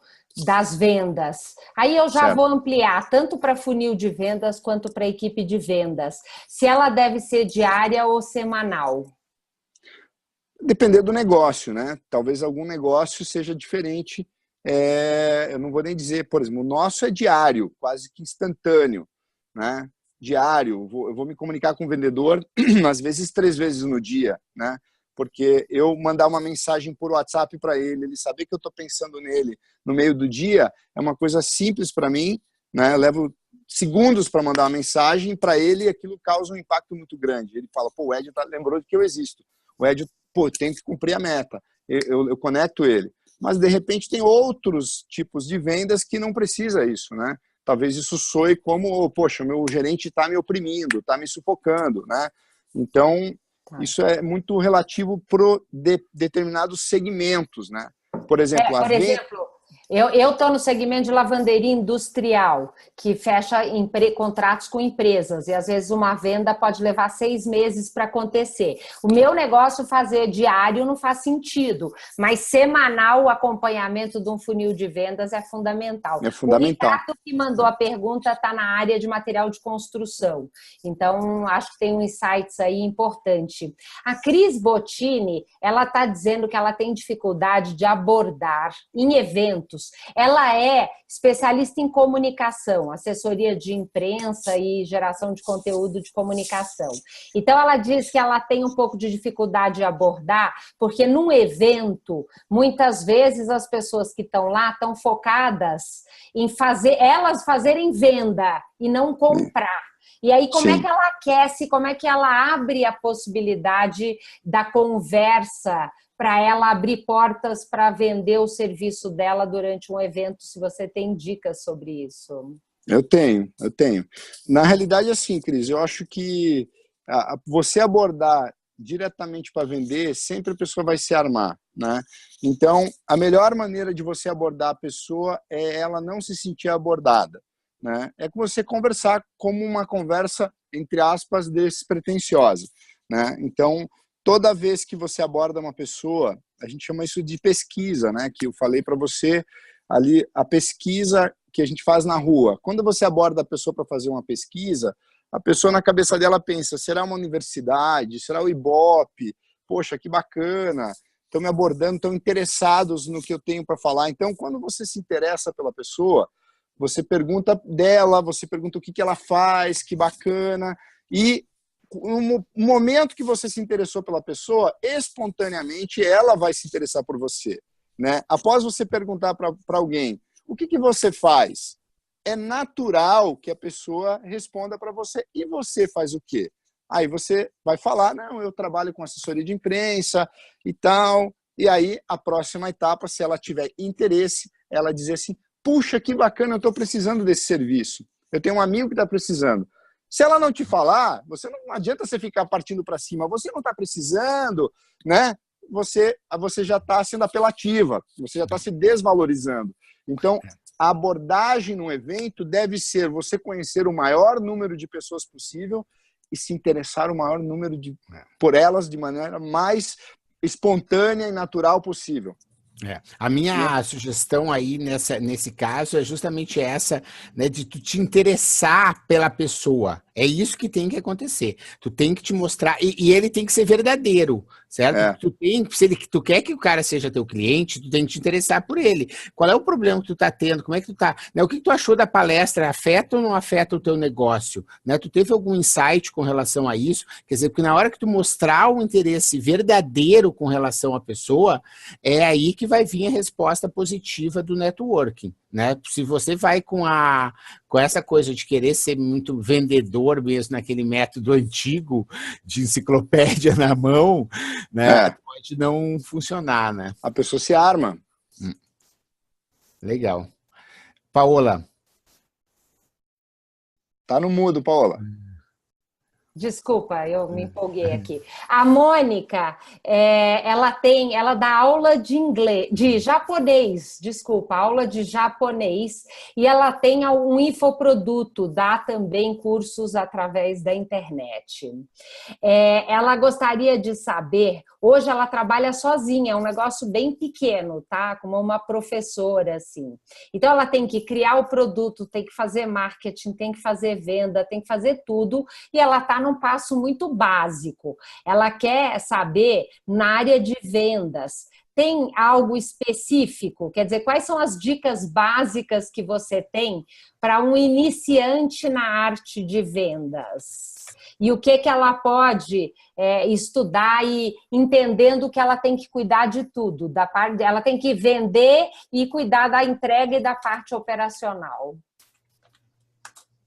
das vendas. Aí eu já vou ampliar, tanto para funil de vendas quanto para equipe de vendas. Se ela deve ser diária ou semanal? Depender do negócio, né? Talvez algum negócio seja diferente. Eu não vou nem dizer, por exemplo, o nosso é diário, quase que instantâneo, né? Diário, eu vou me comunicar com o vendedor às vezes 3 vezes no dia, né? Porque eu mandar uma mensagem por WhatsApp para ele saber que eu estou pensando nele no meio do dia, é uma coisa simples para mim, né? Eu levo segundos para mandar uma mensagem para ele e aquilo causa um impacto muito grande. Ele fala, pô, o Edio lembrou de que eu existo. O Edio, pô, tem que cumprir a meta. Eu conecto ele. Mas, de repente, tem outros tipos de vendas que não precisa isso, né? Talvez isso soe como, poxa, o meu gerente está me oprimindo, está me sufocando, né? Então, isso é muito relativo para determinados segmentos, né? Por exemplo, eu estou no segmento de lavanderia industrial, que fecha contratos com empresas, e às vezes uma venda pode levar 6 meses para acontecer. O meu negócio fazer diário não faz sentido, mas semanal o acompanhamento de um funil de vendas é fundamental. É fundamental. O Ricardo que mandou a pergunta está na área de material de construção, então acho que tem um insights aí importante. A Cris Bottini, ela está dizendo que ela tem dificuldade de abordar em eventos. Ela é especialista em comunicação, assessoria de imprensa e geração de conteúdo de comunicação. Então, ela diz que ela tem um pouco de dificuldade de abordar, porque num evento, muitas vezes as pessoas que estão lá estão focadas em elas fazerem venda e não comprar. E aí, como é que ela aquece, como é que ela abre a possibilidade da conversa para ela abrir portas para vender o serviço dela durante um evento, se você tem dicas sobre isso? Eu tenho. Na realidade, assim, Cris, eu acho que você abordar diretamente para vender, sempre a pessoa vai se armar, né? Então, a melhor maneira de você abordar a pessoa é ela não se sentir abordada, né? É que você conversar como uma conversa, entre aspas, despretensiosa, né? Então, toda vez que você aborda uma pessoa, a gente chama isso de pesquisa, né? Que eu falei para você ali, a pesquisa que a gente faz na rua. Quando você aborda a pessoa para fazer uma pesquisa, a pessoa na cabeça dela pensa, será uma universidade? Será o Ibope? Poxa, que bacana! Estão me abordando, estão interessados no que eu tenho para falar. Então, quando você se interessa pela pessoa, você pergunta dela, você pergunta o que ela faz, que bacana, e no momento que você se interessou pela pessoa, espontaneamente ela vai se interessar por você, né? Após você perguntar para alguém, o que você faz? É natural que a pessoa responda para você, e você faz o quê? Aí você vai falar, não, eu trabalho com assessoria de imprensa e tal, e aí a próxima etapa, se ela tiver interesse, ela dizer assim, puxa, que bacana, eu estou precisando desse serviço, eu tenho um amigo que está precisando. Se ela não te falar, não adianta você ficar partindo para cima, você não está precisando, né? Você já está sendo apelativa, você já está se desvalorizando. Então, a abordagem no evento deve ser você conhecer o maior número de pessoas possível e se interessar o maior número por elas de maneira mais espontânea e natural possível. A minha sugestão aí nesse caso é justamente essa, né, de tu te interessar pela pessoa. É isso que tem que acontecer. Tu tem que te mostrar, e ele tem que ser verdadeiro, certo? Se tu quer que o cara seja teu cliente, tu tem que te interessar por ele. Qual é o problema que tu tá tendo? Como é que tu tá? Né, o que tu achou da palestra? Afeta ou não afeta o teu negócio? Né? Tu teve algum insight com relação a isso? Quer dizer, porque na hora que tu mostrar um interesse verdadeiro com relação à pessoa, é aí que vai vir a resposta positiva do networking, né? Se você vai com essa coisa de querer ser muito vendedor mesmo, naquele método antigo de enciclopédia na mão, né? Pode não funcionar, né? A pessoa se arma. Legal. Paola. Tá no mudo, Paola. Desculpa, eu me empolguei aqui. A Mônica, ela dá aula de japonês, desculpa, aula de japonês, e ela tem um infoproduto, dá também cursos através da internet. Ela gostaria de saber, hoje ela trabalha sozinha, é um negócio bem pequeno, tá? Como uma professora, assim. Então ela tem que criar o produto, tem que fazer marketing, tem que fazer venda, tem que fazer tudo, e ela está num passo muito básico. Ela quer saber na área de vendas. Tem algo específico? Quer dizer, quais são as dicas básicas que você tem para um iniciante na arte de vendas? E o que ela pode estudar e entendendo que ela tem que cuidar de tudo. Ela tem que vender e cuidar da entrega e da parte operacional.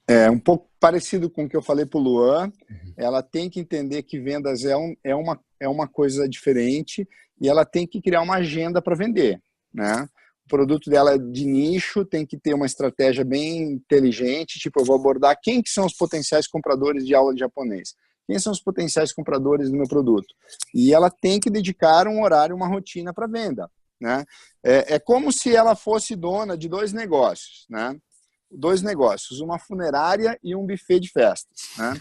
É um pouco parecido com o que eu falei para o Luan. Ela tem que entender que vendas é uma coisa diferente e ela tem que criar uma agenda para vender, né? O produto dela é de nicho, tem que ter uma estratégia bem inteligente, tipo, eu vou abordar quem que são os potenciais compradores de aula de japonês. Quem são os potenciais compradores do meu produto? E ela tem que dedicar um horário, uma rotina para venda, né? É como se ela fosse dona de 2 negócios, né? 2 negócios, uma funerária e um buffet de festas, né?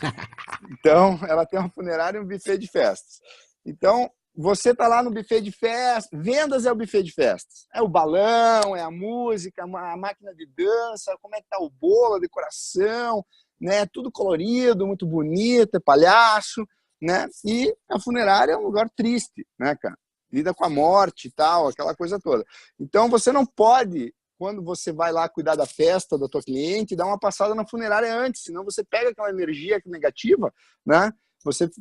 Então, ela tem uma funerária e um buffet de festas. Então, você está lá no buffet de festas, vendas é o buffet de festas. É o balão, é a música, a máquina de dança, como é que está o bolo, a decoração, né? Tudo colorido, muito bonito, é palhaço, né? E a funerária é um lugar triste, né, cara? Lida com a morte e tal, aquela coisa toda. Então, você não pode, quando você vai lá cuidar da festa da tua cliente, dar uma passada na funerária antes, senão você pega aquela energia negativa, né?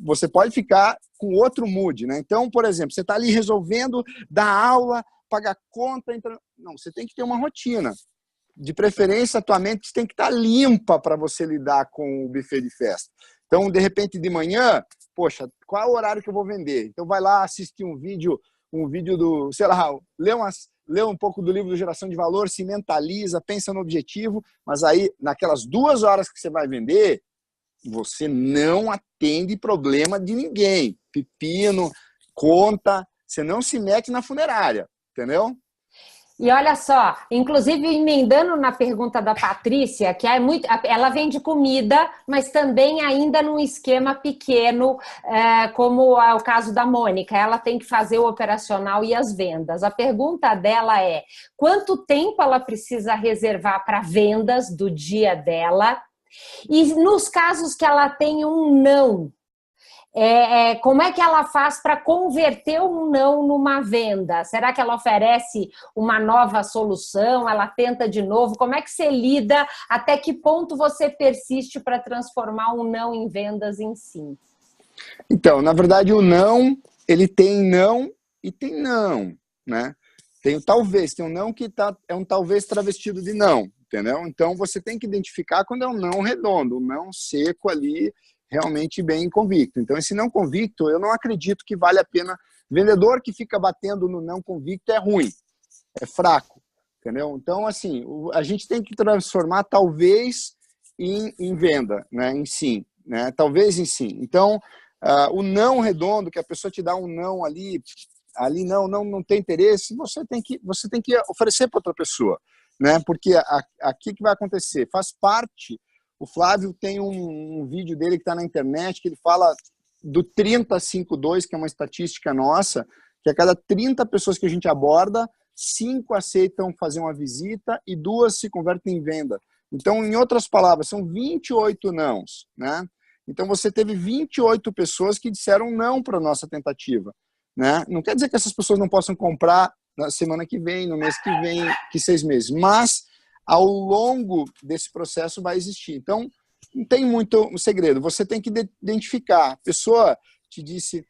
Você pode ficar com outro mood, né? Então, por exemplo, você está ali resolvendo dar aula, pagar conta, não, você tem que ter uma rotina. De preferência, a tua mente tem que estar limpa para você lidar com o buffet de festa. Então, de repente, de manhã, poxa, qual é o horário que eu vou vender? Então, vai lá assistir um vídeo do, sei lá, lê um pouco do livro do Geração de Valor, se mentaliza, pensa no objetivo, mas aí, naquelas 2 horas que você vai vender, você não atende problema de ninguém. Pepino, conta, você não se mete na funerária, entendeu? E olha só, inclusive emendando na pergunta da Patrícia, que ela vende comida, mas também ainda num esquema pequeno, como é o caso da Mônica, ela tem que fazer o operacional e as vendas. A pergunta dela é: quanto tempo ela precisa reservar para vendas do dia dela? E nos casos que ela tem um não, como é que ela faz para converter um não numa venda? Será que ela oferece uma nova solução? Ela tenta de novo? Como é que você lida? Até que ponto você persiste para transformar um não em vendas em sim? Então, na verdade, o não, ele tem não e tem não, né? Tem o talvez, tem um não que é um talvez travestido de não, entendeu? Então, você tem que identificar quando é um não redondo, um não seco ali, realmente bem convicto. Então, esse não convicto, eu não acredito que vale a pena. Vendedor que fica batendo no não convicto é ruim, é fraco, entendeu? Então, assim, a gente tem que transformar talvez em venda, né? Em sim, né? Talvez em sim. Então, o não redondo, que a pessoa te dá um não ali não tem interesse, você tem que oferecer para outra pessoa, né? Porque aqui que vai acontecer, faz parte. O Flávio tem um vídeo dele que está na internet que ele fala do 30-5-2, que é uma estatística nossa, que a cada 30 pessoas que a gente aborda, 5 aceitam fazer uma visita e 2 se convertem em venda. Então, em outras palavras, são 28 nãos, né? Então, você teve 28 pessoas que disseram não para a nossa tentativa, né? Não quer dizer que essas pessoas não possam comprar na semana que vem, no mês que vem, que 6 meses, mas ao longo desse processo vai existir. Então, não tem muito segredo. Você tem que identificar. A pessoa te disse,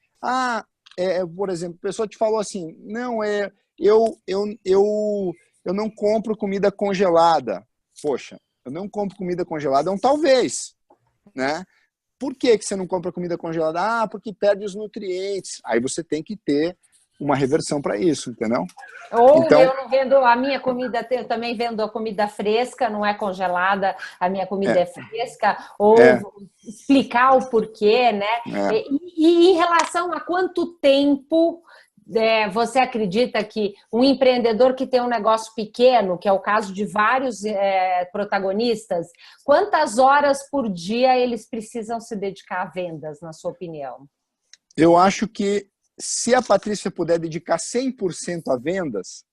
por exemplo, a pessoa te falou assim, não, eu não compro comida congelada. Poxa, eu não compro comida congelada, é um talvez, né? Por que você não compra comida congelada? Porque perde os nutrientes. Aí você tem que ter uma reversão para isso, entendeu? Ou então, eu não vendo a minha comida, eu também vendo a comida fresca, não é congelada, a minha comida é fresca, ou explicar o porquê, né? E em relação a quanto tempo você acredita que um empreendedor que tem um negócio pequeno, que é o caso de vários protagonistas, quantas horas por dia eles precisam se dedicar a vendas, na sua opinião? Eu acho que se a Patrícia puder dedicar 100% a vendas...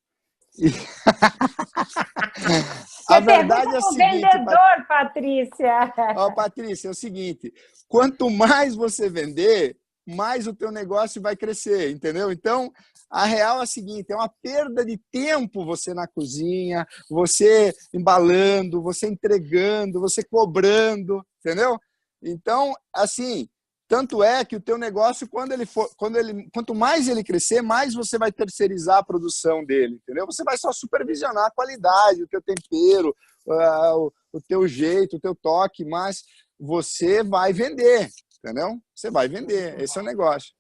A verdade é a seguinte, vendedor, Patrícia. Patrícia, é o seguinte, quanto mais você vender, mais o teu negócio vai crescer, entendeu? Então, a real é a seguinte, é uma perda de tempo você na cozinha, você embalando, você entregando, você cobrando, entendeu? Então, assim, tanto é que o teu negócio, quanto mais ele crescer, mais você vai terceirizar a produção dele, entendeu? Você vai só supervisionar a qualidade, o teu tempero, o teu jeito, o teu toque, mas você vai vender, entendeu? Você vai vender, esse é o negócio.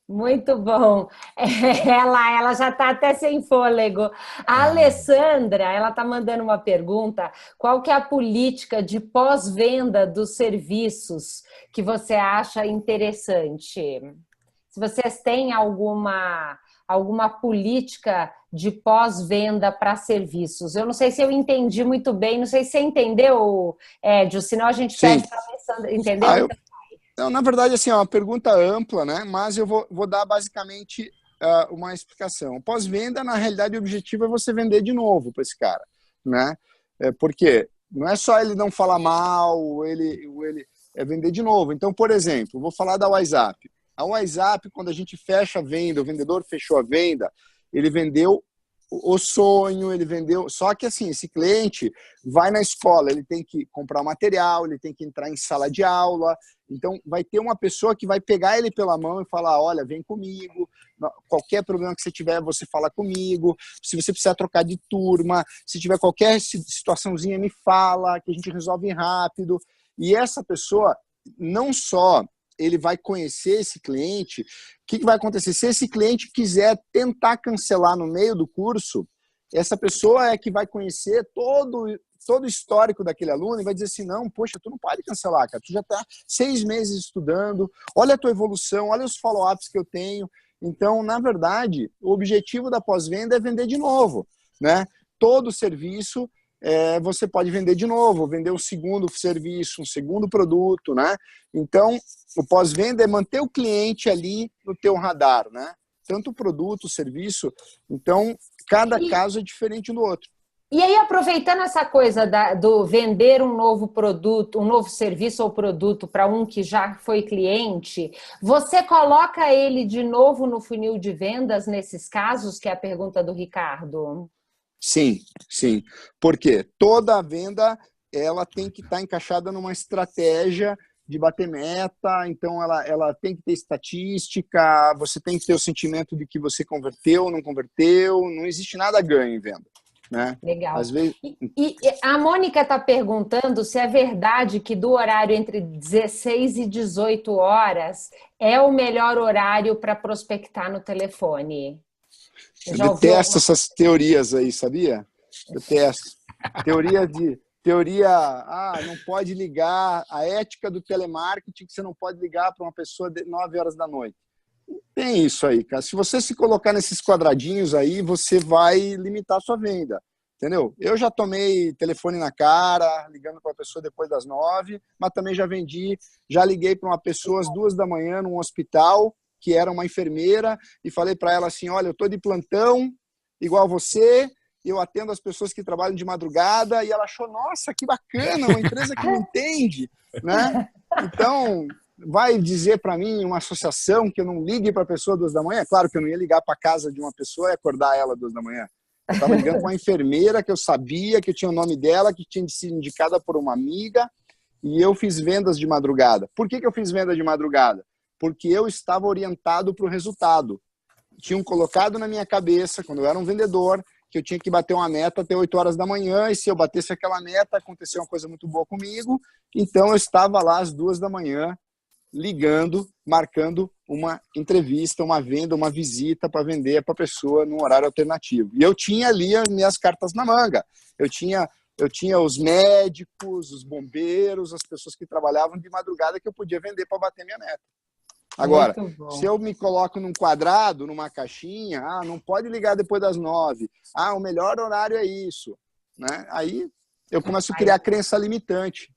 Muito bom. Ela já está até sem fôlego. A Alessandra, ela está mandando uma pergunta. Qual que é a política de pós-venda dos serviços que você acha interessante? Se vocês têm alguma política de pós-venda para serviços. Eu não sei se eu entendi muito bem, não sei se você entendeu, Edio, senão a gente pede para a Alessandra, entendeu? Não, na verdade, assim, é uma pergunta ampla, né? Mas eu vou dar basicamente uma explicação. Pós-venda, na realidade, o objetivo é você vender de novo para esse cara, né? Porque não é só ele não falar mal, ele é vender de novo. Então, por exemplo, vou falar da WhatsApp. A WhatsApp, quando a gente fecha a venda, o vendedor fechou a venda, ele vendeu o sonho, ele vendeu... Só que, assim, esse cliente vai na escola, ele tem que comprar o material, ele tem que entrar em sala de aula. Então, vai ter uma pessoa que vai pegar ele pela mão e falar, olha, vem comigo, qualquer problema que você tiver, você fala comigo, se você precisar trocar de turma, se tiver qualquer situaçãozinha, me fala, que a gente resolve rápido. E essa pessoa, não só ele vai conhecer esse cliente, o que vai acontecer? Se esse cliente quiser tentar cancelar no meio do curso, essa pessoa é que vai conhecer todo o histórico daquele aluno e vai dizer assim, não, poxa, tu não pode cancelar, cara, tu já está 6 meses estudando, olha a tua evolução, olha os follow-ups que eu tenho. Então, na verdade, o objetivo da pós-venda é vender de novo, né? Todo serviço você pode vender de novo, vender um segundo serviço, um segundo produto, né? Então, o pós-venda é manter o cliente ali no teu radar, né? Tanto o produto, o serviço. Então, cada caso é diferente do outro. E aí, aproveitando essa coisa do vender um novo produto, um novo serviço ou produto para um que já foi cliente, você coloca ele de novo no funil de vendas nesses casos, que é a pergunta do Ricardo? Sim, sim. Porque toda a venda ela tem que estar encaixada numa estratégia de bater meta, então ela tem que ter estatística, você tem que ter o sentimento de que você converteu, não converteu, não existe nada ganho em venda. Né? Legal. Às vezes... E a Mônica está perguntando se é verdade que do horário entre 16 e 18 horas é o melhor horário para prospectar no telefone. Eu detesto essas teorias aí, sabia? Detesto. Não pode ligar, a ética do telemarketing, que você não pode ligar para uma pessoa de 9 horas da noite. Não tem isso aí, cara. Se você se colocar nesses quadradinhos aí, você vai limitar a sua venda, entendeu? Eu já tomei telefone na cara, ligando para uma pessoa depois das 9, mas também já liguei para uma pessoa às 2 da manhã num hospital, que era uma enfermeira, e falei para ela assim, olha, eu estou de plantão, igual você, eu atendo as pessoas que trabalham de madrugada, e ela achou, nossa, que bacana, uma empresa que me entende, né? Então, vai dizer para mim, uma associação, que eu não ligue para a pessoa 2 da manhã? Claro que eu não ia ligar para a casa de uma pessoa e acordar ela 2 da manhã. Eu estava ligando para uma enfermeira que eu sabia, que tinha o nome dela, que tinha sido indicada por uma amiga, e eu fiz vendas de madrugada. Por que eu fiz venda de madrugada? Porque eu estava orientado para o resultado. Tinham colocado na minha cabeça, quando eu era um vendedor, que eu tinha que bater uma meta até 8 horas da manhã, e se eu batesse aquela meta, aconteceu uma coisa muito boa comigo. Então, eu estava lá às 2 da manhã, ligando, marcando uma entrevista, uma venda, uma visita para vender para a pessoa num horário alternativo. E eu tinha ali as minhas cartas na manga. Eu tinha os médicos, os bombeiros, as pessoas que trabalhavam de madrugada que eu podia vender para bater minha meta. Agora, se eu me coloco num quadrado, numa caixinha, não pode ligar depois das 9, o melhor horário é isso, né? Aí eu começo a criar crença limitante.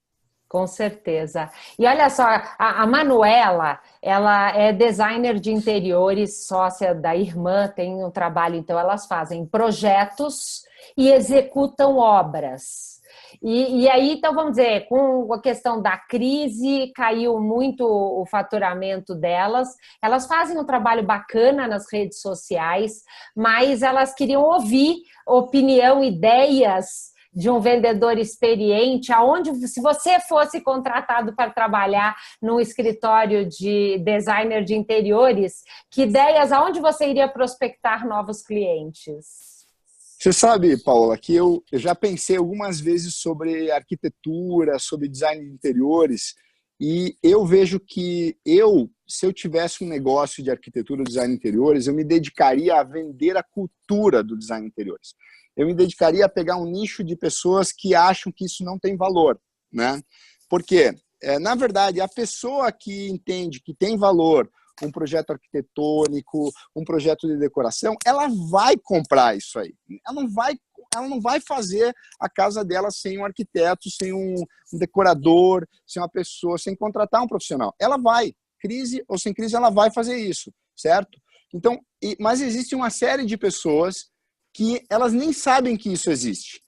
Com certeza. E olha só, a Manuela, ela é designer de interiores, sócia da irmã, tem um trabalho, então elas fazem projetos e executam obras. E aí, então, vamos dizer, com a questão da crise, caiu muito o faturamento delas. Elas fazem um trabalho bacana nas redes sociais, mas elas queriam ouvir opinião, ideias de um vendedor experiente, aonde, se você fosse contratado para trabalhar num escritório de designer de interiores, que ideias, aonde você iria prospectar novos clientes? Você sabe, Paula, que eu já pensei algumas vezes sobre arquitetura, sobre design de interiores, e eu vejo que se eu tivesse um negócio de arquitetura ou design de interiores, eu me dedicaria a vender a cultura do design de interiores. Eu me dedicaria a pegar um nicho de pessoas que acham que isso não tem valor, né? Porque, na verdade, a pessoa que entende que tem valor um projeto arquitetônico, um projeto de decoração, ela vai comprar isso aí. Ela não vai fazer a casa dela sem um arquiteto, sem um decorador, sem uma pessoa, sem contratar um profissional. Ela vai, crise ou sem crise, ela vai fazer isso, certo? Então, mas existe uma série de pessoas que elas nem sabem que isso existe.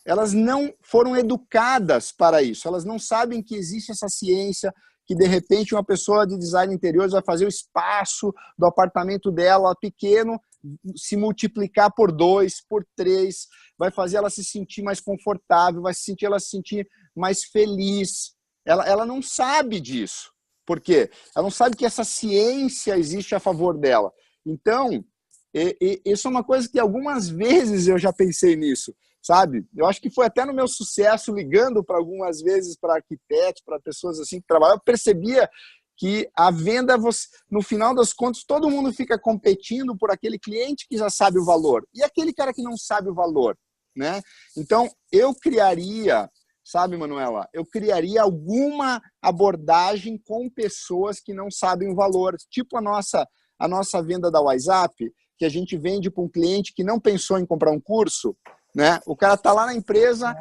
Elas não foram educadas para isso, elas não sabem que existe essa ciência, que de repente uma pessoa de design de interiores vai fazer o espaço do apartamento dela pequeno se multiplicar por 2, por 3, vai fazer ela se sentir mais confortável, vai ela se sentir mais feliz. Ela não sabe disso. Por quê? Ela não sabe que essa ciência existe a favor dela. Então, isso é uma coisa que algumas vezes eu já pensei nisso. Sabe? Eu acho que foi até no meu sucesso, ligando para algumas vezes para arquitetos, para pessoas assim que trabalham, eu percebia que a venda, no final das contas, todo mundo fica competindo por aquele cliente que já sabe o valor. E aquele cara que não sabe o valor, né? Então, eu criaria, sabe, Manuela? Eu criaria alguma abordagem com pessoas que não sabem o valor. Tipo a nossa venda da WhatsApp, que a gente vende para um cliente que não pensou em comprar um curso, né? O cara está lá na empresa,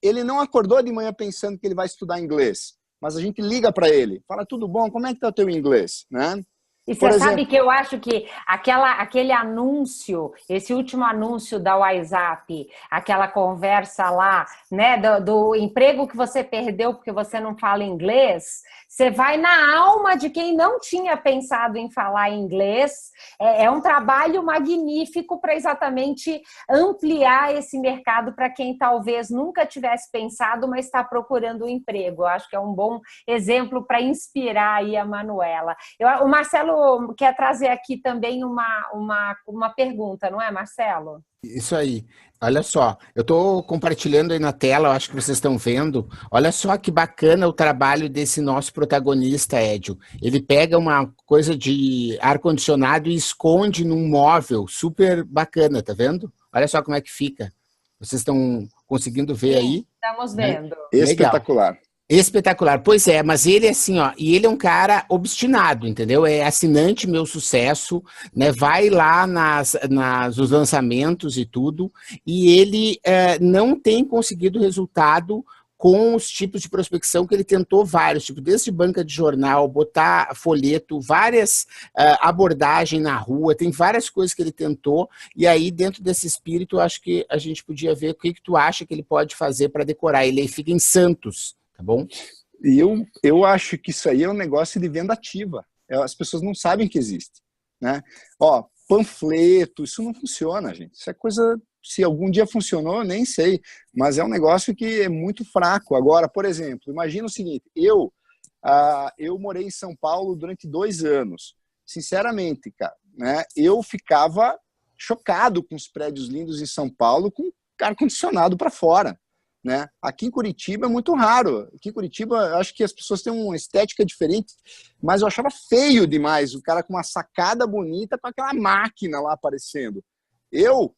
ele não acordou de manhã pensando que ele vai estudar inglês, mas a gente liga para ele, fala, tudo bom, como é que está o teu inglês? Né? E você sabe que eu acho que aquele anúncio, esse último anúncio da WhatsApp, aquela conversa lá, né, do emprego que você perdeu porque você não fala inglês, você vai na alma de quem não tinha pensado em falar inglês. É um trabalho magnífico para exatamente ampliar esse mercado para quem talvez nunca tivesse pensado, mas está procurando um emprego. Eu acho que é um bom exemplo para inspirar aí a Manuela. O Marcelo quer trazer aqui também uma pergunta, não é, Marcelo? Isso aí. Olha só, eu estou compartilhando aí na tela, eu acho que vocês estão vendo. Olha só que bacana o trabalho desse nosso protagonista, Edio. Ele pega uma coisa de ar-condicionado e esconde num móvel, super bacana, tá vendo? Olha só como é que fica. Vocês estão conseguindo ver aí? Estamos vendo. Espetacular. Espetacular. Pois é, mas ele assim, ó, e ele é um cara obstinado, entendeu? É assinante Meu Sucesso, né? Vai lá nos lançamentos e tudo, e ele não tem conseguido resultado com os tipos de prospecção que ele tentou vários, tipo, desde banca de jornal, botar folheto, várias abordagens na rua, tem várias coisas que ele tentou, e aí dentro desse espírito, eu acho que a gente podia ver o que tu acha que ele pode fazer para decorar. Ele fica em Santos. Tá bom? E eu acho que isso aí é um negócio de venda ativa. As pessoas não sabem que existe, né? Ó, panfleto, isso não funciona, gente. Isso é coisa, se algum dia funcionou, nem sei. Mas é um negócio que é muito fraco. Agora, por exemplo, imagina o seguinte, eu morei em São Paulo durante 2 anos. Sinceramente, cara, né? Eu ficava chocado com os prédios lindos em São Paulo com ar-condicionado para fora. Né? Aqui em Curitiba é muito raro. Aqui em Curitiba, eu acho que as pessoas têm uma estética diferente, mas eu achava feio demais o cara com uma sacada bonita com aquela máquina lá aparecendo. Eu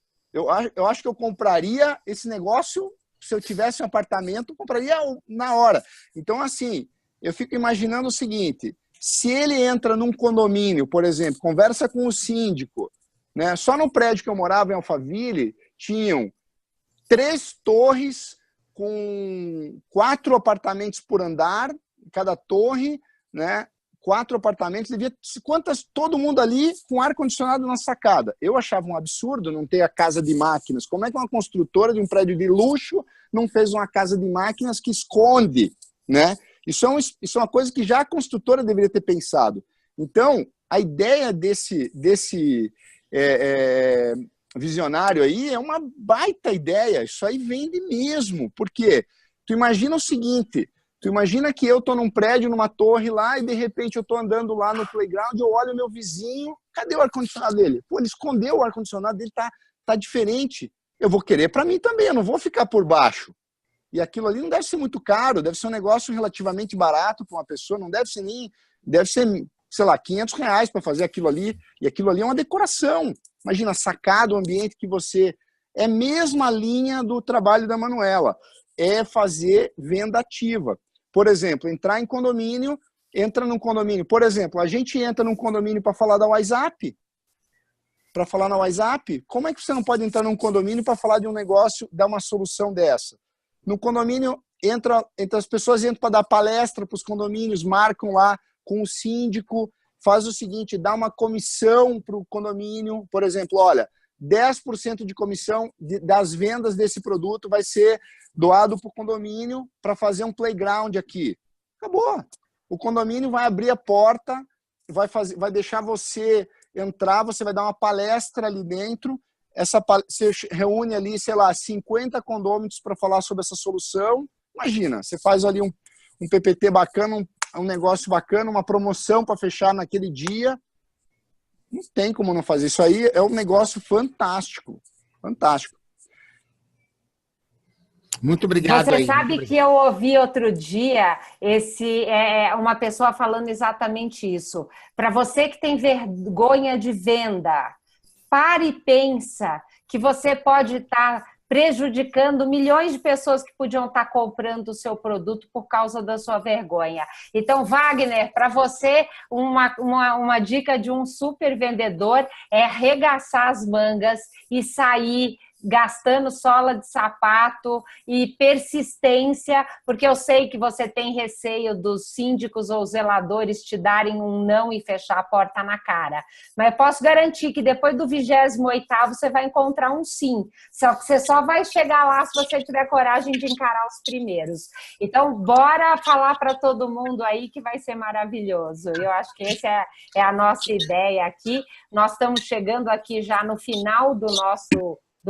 acho que eu compraria esse negócio, se eu tivesse um apartamento, eu compraria na hora. Então, assim, eu fico imaginando o seguinte, se ele entra num condomínio, por exemplo, conversa com o síndico, né? Só no prédio que eu morava, em Alphaville, tinham 3 torres com 4 apartamentos por andar, cada torre, né? 4 apartamentos, todo mundo ali com ar-condicionado na sacada. Eu achava um absurdo não ter a casa de máquinas. Como é que uma construtora de um prédio de luxo não fez uma casa de máquinas que esconde, né? Isso é uma coisa que já a construtora deveria ter pensado. Então, a ideia desse visionário aí é uma baita ideia. Isso aí vende mesmo. Por quê? Tu imagina o seguinte, tu imagina que eu tô num prédio, numa torre lá, e de repente eu tô andando lá no playground, eu olho o meu vizinho, cadê o ar-condicionado dele? Pô, ele escondeu o ar-condicionado dele, tá diferente. Eu vou querer para mim também, eu não vou ficar por baixo. E aquilo ali não deve ser muito caro, deve ser um negócio relativamente barato para uma pessoa, não deve ser sei lá, R$500 para fazer aquilo ali, e aquilo ali é uma decoração. Imagina, sacar do ambiente que você... É a mesma linha do trabalho da Manuela, é fazer venda ativa. Por exemplo, entrar em condomínio, entra num condomínio. Por exemplo, a gente entra num condomínio para falar da WhatsApp. Para falar na WhatsApp, como é que você não pode entrar num condomínio para falar de um negócio, dar uma solução dessa? No condomínio, as pessoas entram para dar palestra para os condomínios, marcam lá com o síndico, faz o seguinte, dá uma comissão para o condomínio, por exemplo, olha, 10% de comissão das vendas desse produto vai ser doado para o condomínio para fazer um playground aqui. Acabou. O condomínio vai abrir a porta, vai deixar você entrar, você vai dar uma palestra ali dentro, você reúne ali, sei lá, 50 condôminos para falar sobre essa solução. Imagina, você faz ali um PPT bacana, um negócio bacana, uma promoção para fechar naquele dia. Não tem como não fazer. Isso aí é um negócio fantástico. Fantástico. Muito obrigado. Você sabe que eu ouvi outro dia uma pessoa falando exatamente isso. Para você que tem vergonha de venda, pare e pensa que você pode estar prejudicando milhões de pessoas que podiam estar comprando o seu produto por causa da sua vergonha. Então, Wagner, para você, uma dica de um super vendedor é arregaçar as mangas e sair gastando sola de sapato e persistência, porque eu sei que você tem receio dos síndicos ou zeladores te darem um não e fechar a porta na cara. Mas eu posso garantir que depois do 28º você vai encontrar um sim. Só que você só vai chegar lá se você tiver coragem de encarar os primeiros. Então, bora falar para todo mundo aí que vai ser maravilhoso. Eu acho que essa é a nossa ideia aqui. Nós estamos chegando aqui já no final do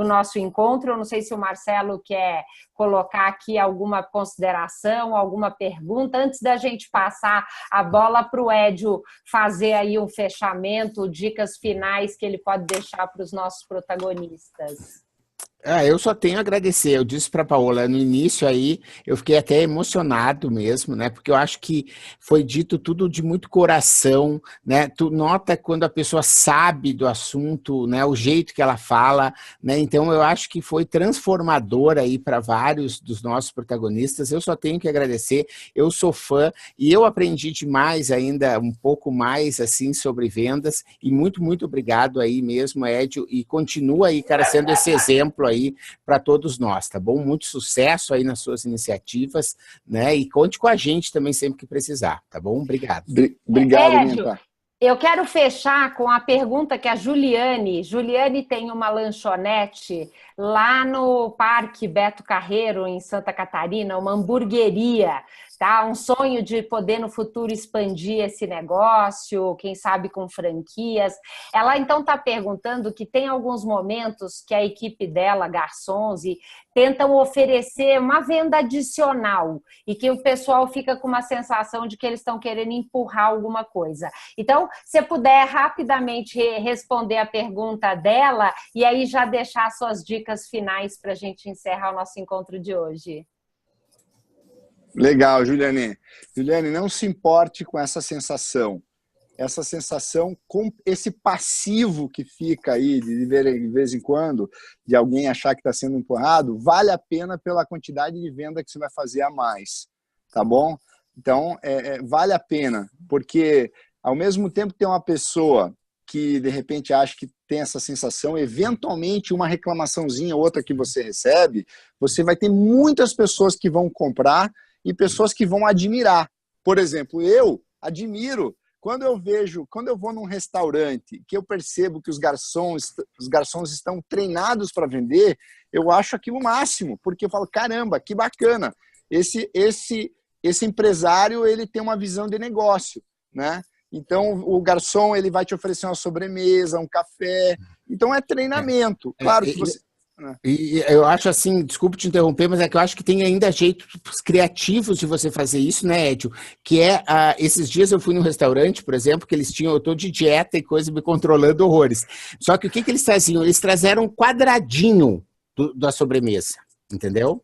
nosso encontro. Eu não sei se o Marcelo quer colocar aqui alguma consideração, alguma pergunta, antes da gente passar a bola para o Edio fazer aí um fechamento, dicas finais que ele pode deixar para os nossos protagonistas. Eu só tenho a agradecer. Eu disse para a Paola no início aí, eu fiquei até emocionado mesmo, né? Porque eu acho que foi dito tudo de muito coração, né? Tu nota quando a pessoa sabe do assunto, né? O jeito que ela fala, né? Então eu acho que foi transformador aí para vários dos nossos protagonistas. Eu só tenho que agradecer. Eu sou fã e eu aprendi demais ainda, um pouco mais assim sobre vendas. E muito, muito obrigado aí mesmo, Edio. E continua aí, cara, sendo esse exemplo aí para todos nós, tá bom? Muito sucesso aí nas suas iniciativas, né? E conte com a gente também sempre que precisar, tá bom? Obrigado. Obrigado, Edio, eu quero fechar com a pergunta que a Juliane tem uma lanchonete lá no Parque Beto Carreiro, em Santa Catarina, uma hamburgueria, tá? Um sonho de poder no futuro expandir esse negócio, quem sabe com franquias. Ela então está perguntando que tem alguns momentos que a equipe dela, garçons, tentam oferecer uma venda adicional e que o pessoal fica com uma sensação de que eles estão querendo empurrar alguma coisa. Então, se puder rapidamente responder a pergunta dela e aí já deixar suas dicas finais para a gente encerrar o nosso encontro de hoje. Legal, Juliane. Juliane, não se importe com essa sensação. Essa sensação, com esse passivo que fica aí de vez em quando, de alguém achar que está sendo empurrado, vale a pena pela quantidade de venda que você vai fazer a mais, tá bom? Então, vale a pena, porque ao mesmo tempo tem uma pessoa que de repente acha que tem essa sensação, eventualmente uma reclamaçãozinha ou outra que você recebe, você vai ter muitas pessoas que vão comprar e pessoas que vão admirar. Por exemplo, eu admiro quando eu vou num restaurante, que eu percebo que os garçons estão treinados para vender, eu acho aquilo o máximo, porque eu falo, caramba, que bacana. Esse empresário, ele tem uma visão de negócio, né? Então, o garçom, ele vai te oferecer uma sobremesa, um café. Então, é treinamento. Claro que você... E eu acho assim, desculpe te interromper, mas é que eu acho que tem ainda jeitos criativos de você fazer isso, né, Edio? Que esses dias eu fui num restaurante, por exemplo, que eles tinham, eu tô de dieta e coisa, me controlando horrores. Só que o que eles traziam? Eles trazeram um quadradinho da sobremesa, entendeu?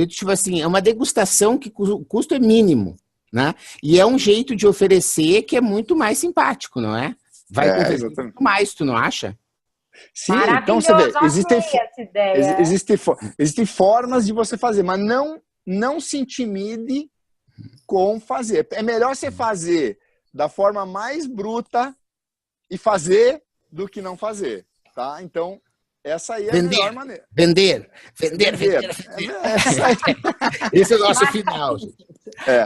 Tipo assim, é uma degustação que o custo é mínimo, né? E é um jeito de oferecer que é muito mais simpático, não é? Vai conversar muito mais, tu não acha? Sim, então você vê, existem formas de você fazer, mas não se intimide com fazer. É melhor você fazer da forma mais bruta e fazer do que não fazer, tá? Então, essa aí é a melhor maneira. Vender. Esse é o nosso final, gente.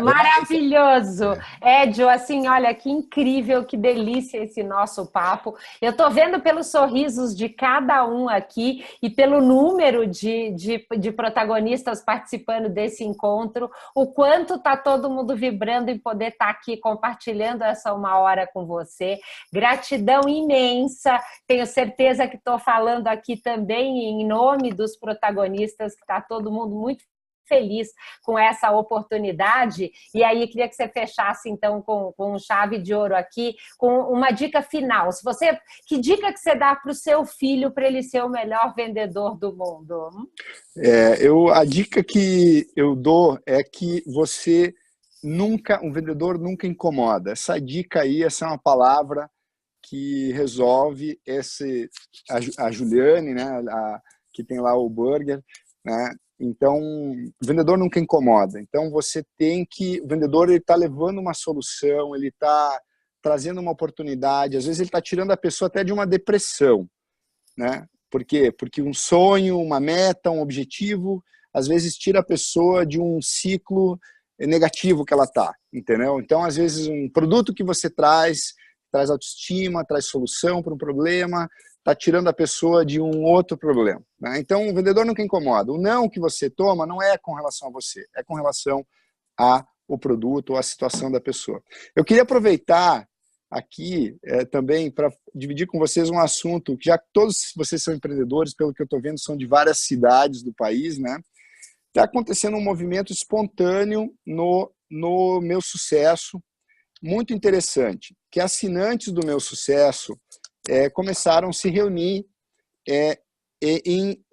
Maravilhoso. Edio, assim, olha, que incrível, que delícia esse nosso papo. Eu tô vendo pelos sorrisos de cada um aqui e pelo número de protagonistas participando desse encontro, o quanto tá todo mundo vibrando em poder estar aqui compartilhando essa 1 hora com você. Gratidão imensa. Tenho certeza que estou falando aqui também em nome dos protagonistas, que está todo mundo muito feliz com essa oportunidade. E aí, queria que você fechasse, então, com chave de ouro aqui, com uma dica final. Que dica que você dá para o seu filho para ele ser o melhor vendedor do mundo? A dica que eu dou é que um vendedor nunca incomoda. Essa dica aí, essa é uma palavra que resolve a Juliane, né, que tem lá o burger, né? Então, o vendedor nunca incomoda. Então, o vendedor está levando uma solução, ele está trazendo uma oportunidade, às vezes ele está tirando a pessoa até de uma depressão, né? Por quê? Porque um sonho, uma meta, um objetivo, às vezes tira a pessoa de um ciclo negativo que ela está, entendeu? Então, às vezes, um produto que você traz autoestima, traz solução para um problema, está tirando a pessoa de um outro problema, né? Então, o vendedor nunca incomoda. O não que você toma não é com relação a você, é com relação ao produto ou à situação da pessoa. Eu queria aproveitar aqui também para dividir com vocês um assunto que, já que todos vocês são empreendedores, pelo que eu estou vendo, são de várias cidades do país, né? Está acontecendo um movimento espontâneo no Meu Sucesso, muito interessante, que assinantes do Meu Sucesso começaram a se reunir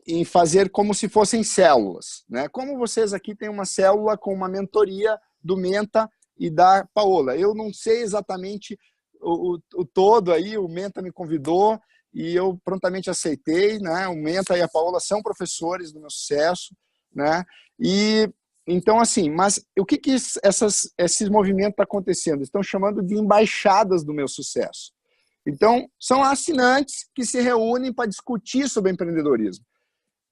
em fazer como se fossem células, né? Como vocês aqui têm uma célula com uma mentoria do Menta e da Paola. Eu não sei exatamente o todo aí, o Menta me convidou e eu prontamente aceitei, né? O Menta e a Paola são professores do Meu Sucesso, né? E então, assim, mas o que esses movimentos estão acontecendo? Estão chamando de embaixadas do Meu Sucesso. Então, são assinantes que se reúnem para discutir sobre empreendedorismo.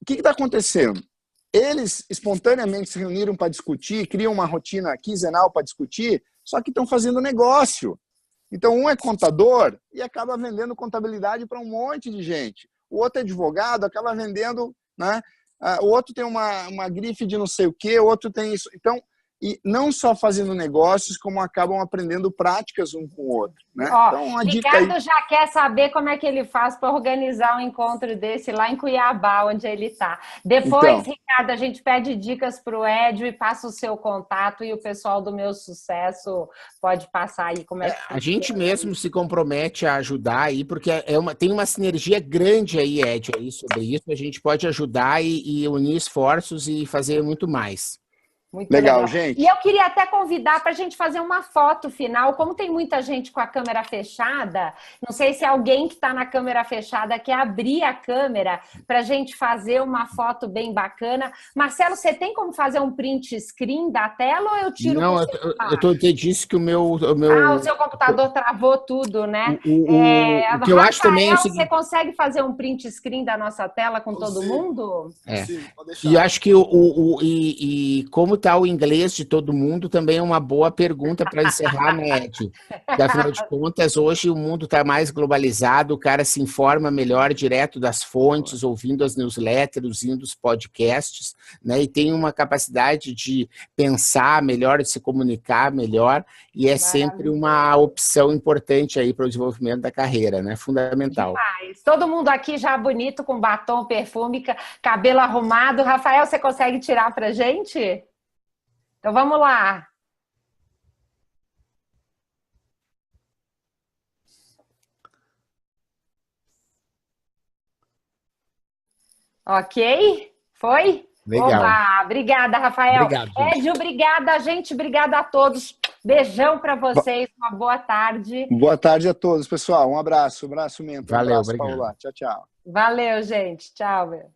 O que está acontecendo? Eles espontaneamente se reuniram para discutir, criam uma rotina quinzenal para discutir, só que estão fazendo negócio. Então, um é contador e acaba vendendo contabilidade para um monte de gente. O outro é advogado, acaba vendendo, né? O outro tem uma grife de não sei o quê, o outro tem isso. Então, e não só fazendo negócios, como acabam aprendendo práticas um com o outro, né? Ó, então, uma Ricardo dica aí... já quer saber como é que ele faz para organizar um encontro desse lá em Cuiabá, onde ele está. Depois, Então, Ricardo, a gente pede dicas para o Edio e passa o seu contato e o pessoal do Meu Sucesso pode passar aí como é que A gente mesmo se compromete a ajudar aí, porque tem uma sinergia grande aí, Ed, aí sobre isso. A gente pode ajudar e unir esforços e fazer muito mais. Muito legal, gente. E eu queria até convidar para a gente fazer uma foto final. Como tem muita gente com a câmera fechada, não sei se alguém que está na câmera fechada quer abrir a câmera para a gente fazer uma foto bem bacana. Marcelo, você tem como fazer um print screen da tela ou eu tiro Não, eu te disse que o meu... o seu computador travou tudo, né? O que eu acho também é o seguinte... Você consegue fazer um print screen da nossa tela com todo mundo? Sim, pode deixar. E acho que como está o inglês de todo mundo também é uma boa pergunta para encerrar, né, Ed? Porque, afinal de contas, hoje o mundo está mais globalizado, o cara se informa melhor direto das fontes, ouvindo as newsletters, ouvindo os podcasts, né? E tem uma capacidade de pensar melhor, de se comunicar melhor, e é sempre uma opção importante aí para o desenvolvimento da carreira, né? Fundamental. Demais. Todo mundo aqui já bonito, com batom, perfume, cabelo arrumado. Rafael, você consegue tirar para gente? Então vamos lá. Ok? Foi? Legal. Oba, obrigada, Rafael. Obrigado, gente. Edio, obrigada, gente. Obrigada a todos. Beijão para vocês. Uma boa tarde. Boa tarde a todos, pessoal. Um abraço mesmo. Valeu, um abraço, obrigado. Paola. Tchau, tchau. Valeu, gente. Tchau, meu.